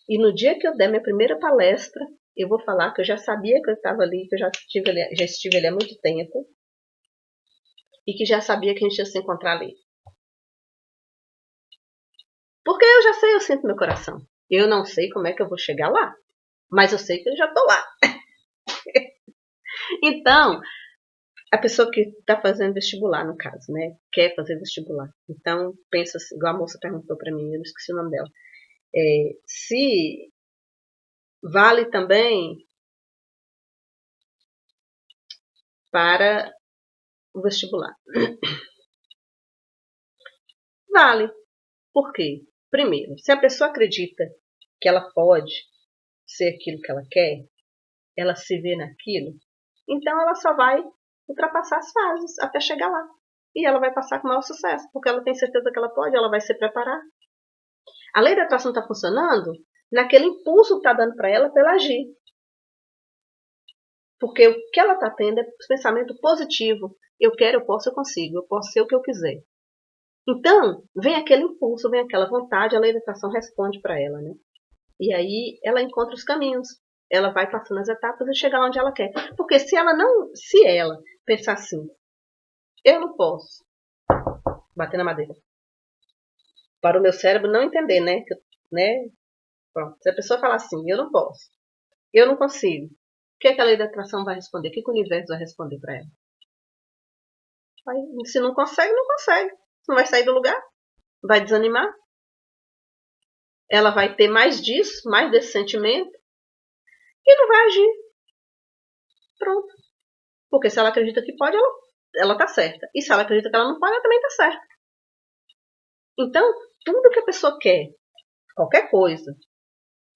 E no dia que eu der minha primeira palestra, eu vou falar que eu já sabia que eu estava ali, que eu já estive ali há muito tempo. E que já sabia que a gente ia se encontrar ali. Porque eu já sei, eu sinto meu coração. Eu não sei como é que eu vou chegar lá. Mas eu sei que eu já tô lá. Então, a pessoa que está fazendo vestibular, no caso, né? Quer fazer vestibular. Então, pensa assim, igual a moça perguntou para mim, eu não esqueci o nome dela. Se vale também para o vestibular. Vale. Por quê? Primeiro, se a pessoa acredita que ela pode ser aquilo que ela quer, ela se vê naquilo, então ela só vai ultrapassar as fases até chegar lá. E ela vai passar com o maior sucesso, porque ela tem certeza que ela pode, ela vai se preparar. A lei da atração está funcionando naquele impulso que está dando para ela agir. Porque o que ela está tendo é pensamento positivo. Eu quero, eu posso, eu consigo. Eu posso ser o que eu quiser. Então, vem aquele impulso, vem aquela vontade, a lei da atração responde para ela, né? E aí ela encontra os caminhos. Ela vai passando as etapas e chega lá onde ela quer. Porque se ela pensar assim, eu não posso bater na madeira. Para o meu cérebro não entender, né? Pronto. Se a pessoa falar assim, eu não posso, eu não consigo, o que é que a lei da atração vai responder? O que, que o universo vai responder para ela? Se não consegue, não consegue. Não vai sair do lugar, vai desanimar. Ela vai ter mais disso, mais desse sentimento e não vai agir. Pronto. Porque se ela acredita que pode, ela tá certa. E se ela acredita que ela não pode, ela também tá certa. Então, tudo que a pessoa quer, qualquer coisa,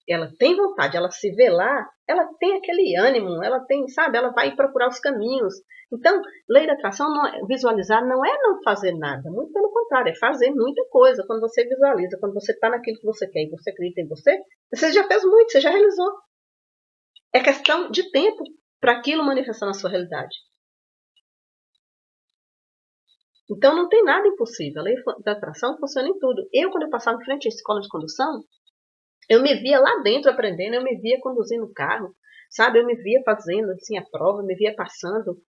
ela tem vontade, ela se vê lá, ela tem aquele ânimo, ela tem, sabe, ela vai procurar os caminhos. Então, lei da atração, visualizar não é não fazer nada, muito pelo contrário, é fazer muita coisa. Quando você visualiza, quando você está naquilo que você quer e você acredita em você, você já fez muito, você já realizou. É questão de tempo para aquilo manifestar na sua realidade. Então não tem nada impossível. A lei da atração funciona em tudo. Quando eu passava em frente à escola de condução, eu me via lá dentro aprendendo, eu me via conduzindo o carro, sabe? Eu me via fazendo assim a prova, eu me via passando.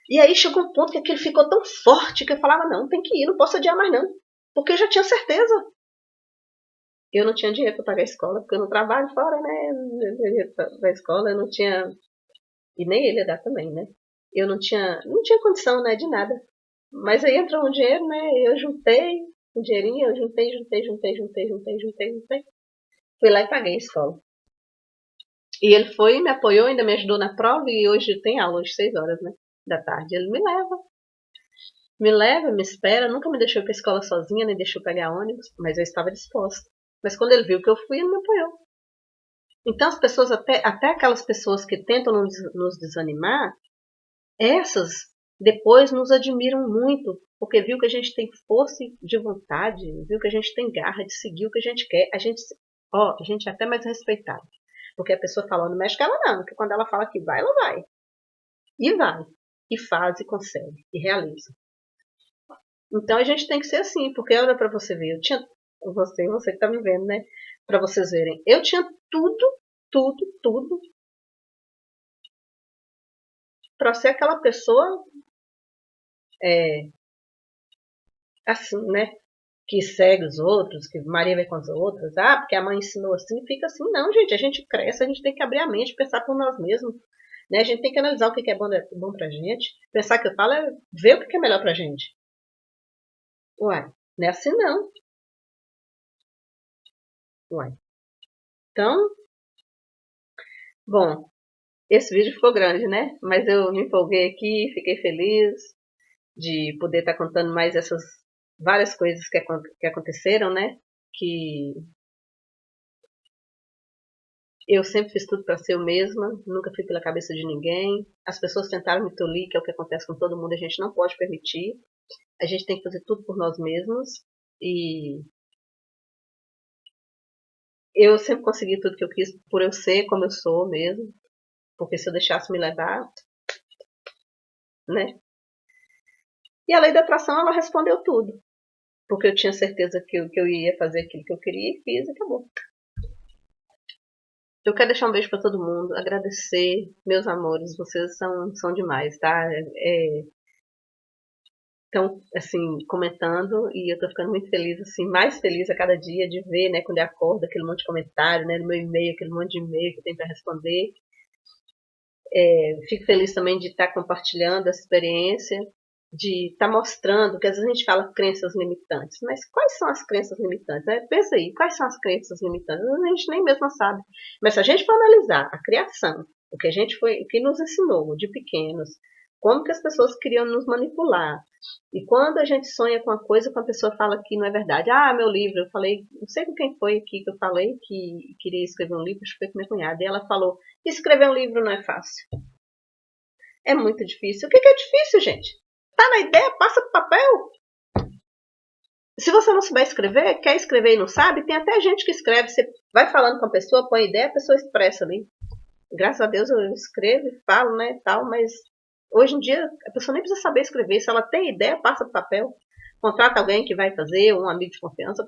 E aí chegou um ponto que aquilo ficou tão forte que eu falava, não, tem que ir, não posso adiar mais não. Porque eu já tinha certeza. Eu não tinha dinheiro para pagar a escola, porque eu não trabalho fora, né? Da escola, eu não tinha... E nem ele ia dar também, né? Eu não tinha condição, né, de nada. Mas aí entrou um dinheiro, né? Eu juntei um dinheirinho, eu juntei. Fui lá e paguei a escola. E ele foi, me apoiou, ainda me ajudou na prova e hoje tem aula às 6 horas, né? Da tarde. Ele me espera, nunca me deixou ir pra escola sozinha, nem deixou pegar ônibus, mas eu estava disposta. Mas quando ele viu que eu fui, ele me apoiou. Então as pessoas, até aquelas pessoas que tentam nos desanimar, essas depois nos admiram muito, porque viu que a gente tem força de vontade, viu que a gente tem garra de seguir o que a gente quer. A gente é até mais respeitado. Porque a pessoa fala, não mexe com ela não, porque quando ela fala que vai, ela vai. E vai. E faz, e consegue, e realiza. Então a gente tem que ser assim, porque olha pra você ver, você que tá me vendo, né? Pra vocês verem, eu tinha tudo pra ser aquela pessoa assim, né? Que segue os outros, que Maria vai com as outras, porque a mãe ensinou assim, fica assim. Não, gente, a gente cresce, a gente tem que abrir a mente, pensar por nós mesmos, né? A gente tem que analisar o que é bom pra gente. Pensar que eu falo é ver o que é melhor pra gente. Uai, não é assim não. Uai. Então, bom, esse vídeo ficou grande, né? Mas eu me empolguei aqui, fiquei feliz de poder estar contando mais essas várias coisas que aconteceram, né? Que eu sempre fiz tudo para ser eu mesma, nunca fui pela cabeça de ninguém. As pessoas tentaram me tolir, que é o que acontece com todo mundo, a gente não pode permitir. A gente tem que fazer tudo por nós mesmos. E eu sempre consegui tudo que eu quis por eu ser como eu sou mesmo. Porque se eu deixasse me levar, né? E a lei da atração, ela respondeu tudo. Porque eu tinha certeza que eu ia fazer aquilo que eu queria e fiz e acabou. Eu quero deixar um beijo para todo mundo, agradecer, meus amores, vocês são demais, tá? Estão, assim, comentando e eu tô ficando muito feliz, assim, mais feliz a cada dia de ver, né, quando eu acordo, aquele monte de comentário, né, no meu e-mail, aquele monte de e-mail que eu tenho para responder. Fico feliz também de estar compartilhando essa experiência, de estar mostrando, que às vezes a gente fala crenças limitantes, mas quais são as crenças limitantes? Né? Pensa aí, quais são as crenças limitantes? A gente nem mesmo sabe. Mas se a gente for analisar a criação, o que nos ensinou de pequenos, como que as pessoas queriam nos manipular. E quando a gente sonha com a coisa, quando a pessoa fala que não é verdade. Meu livro, eu falei, não sei com quem foi aqui que eu falei que queria escrever um livro, acho que foi com minha cunhada. E ela falou, escrever um livro não é fácil. É muito difícil. O que é difícil, gente? Tá na ideia, passa pro papel. Se você não souber escrever, quer escrever e não sabe, tem até gente que escreve. Você vai falando com a pessoa, põe ideia, a pessoa expressa ali. Graças a Deus eu escrevo e falo, né, tal, mas hoje em dia a pessoa nem precisa saber escrever. Se ela tem ideia, passa pro papel. Contrata alguém que vai fazer, um amigo de confiança,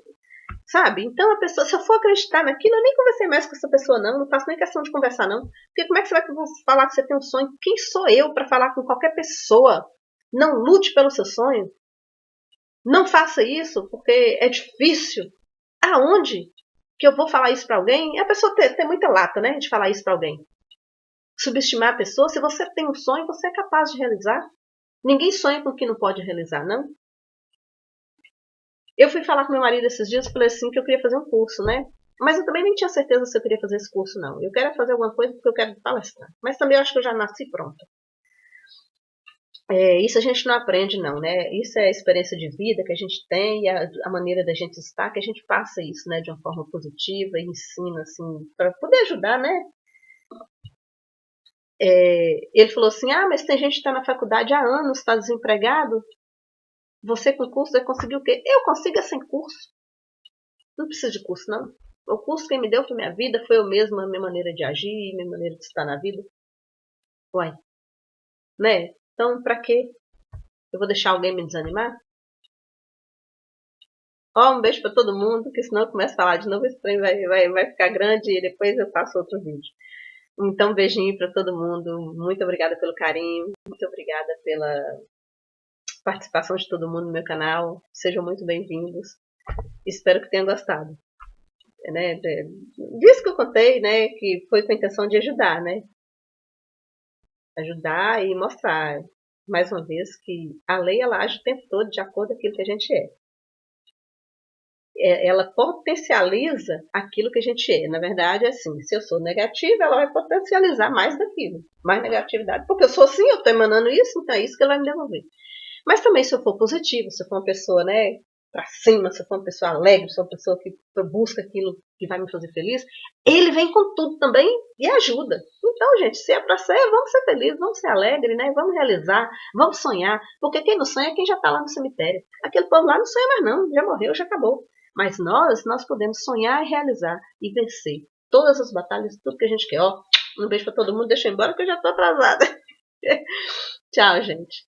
sabe? Então a pessoa, se eu for acreditar naquilo, eu nem conversei mais com essa pessoa, não faço nem questão de conversar, não. Porque como é que você vai falar que você tem um sonho? Quem sou eu para falar com qualquer pessoa? Não lute pelo seu sonho. Não faça isso, porque é difícil. Aonde que eu vou falar isso para alguém? A pessoa tem muita lata, né, de falar isso para alguém. Subestimar a pessoa. Se você tem um sonho, você é capaz de realizar. Ninguém sonha com o que não pode realizar, não. Eu fui falar com meu marido esses dias e falei assim que eu queria fazer um curso, né? Mas eu também nem tinha certeza se eu queria fazer esse curso, não. Eu quero fazer alguma coisa porque eu quero palestrar. Mas também eu acho que eu já nasci pronta. Isso a gente não aprende, não, né? Isso é a experiência de vida que a gente tem e a maneira da gente estar, que a gente passa isso, né, de uma forma positiva e ensina, assim, para poder ajudar, né? Ele falou assim, mas tem gente que está na faculdade há anos, está desempregado. Você com curso vai conseguir o quê? Eu consigo sem curso. Não preciso de curso, não. O curso que me deu para minha vida foi eu mesma, a minha maneira de agir, minha maneira de estar na vida. Uai, né? Então, para quê? Eu vou deixar alguém me desanimar? Um beijo para todo mundo, que senão eu começo a falar de novo, esse trem vai ficar grande e depois eu faço outro vídeo. Então, um beijinho para todo mundo. Muito obrigada pelo carinho. Muito obrigada pela participação de todo mundo no meu canal. Sejam muito bem-vindos. Espero que tenham gostado. Né? Disso que eu contei, né? Que foi com a intenção de ajudar, né? Ajudar e mostrar, mais uma vez, que a lei ela age o tempo todo de acordo com aquilo que a gente é. Ela potencializa aquilo que a gente é. Na verdade, é assim, se eu sou negativa, ela vai potencializar mais daquilo. Mais negatividade. Porque eu sou assim, eu estou emanando isso, então é isso que ela vai me devolver. Mas também se eu for positivo, se eu for uma pessoa, né, pra cima, se eu for uma pessoa alegre, se eu for uma pessoa que busca aquilo que vai me fazer feliz, ele vem com tudo também e ajuda. Então, gente, se é pra ser, vamos ser felizes, vamos ser alegres, né? Vamos realizar, vamos sonhar. Porque quem não sonha é quem já tá lá no cemitério. Aquele povo lá não sonha mais não, já morreu, já acabou. Mas nós podemos sonhar e realizar e vencer todas as batalhas, tudo que a gente quer. Um beijo pra todo mundo, deixa eu ir embora que eu já tô atrasada. Tchau, gente.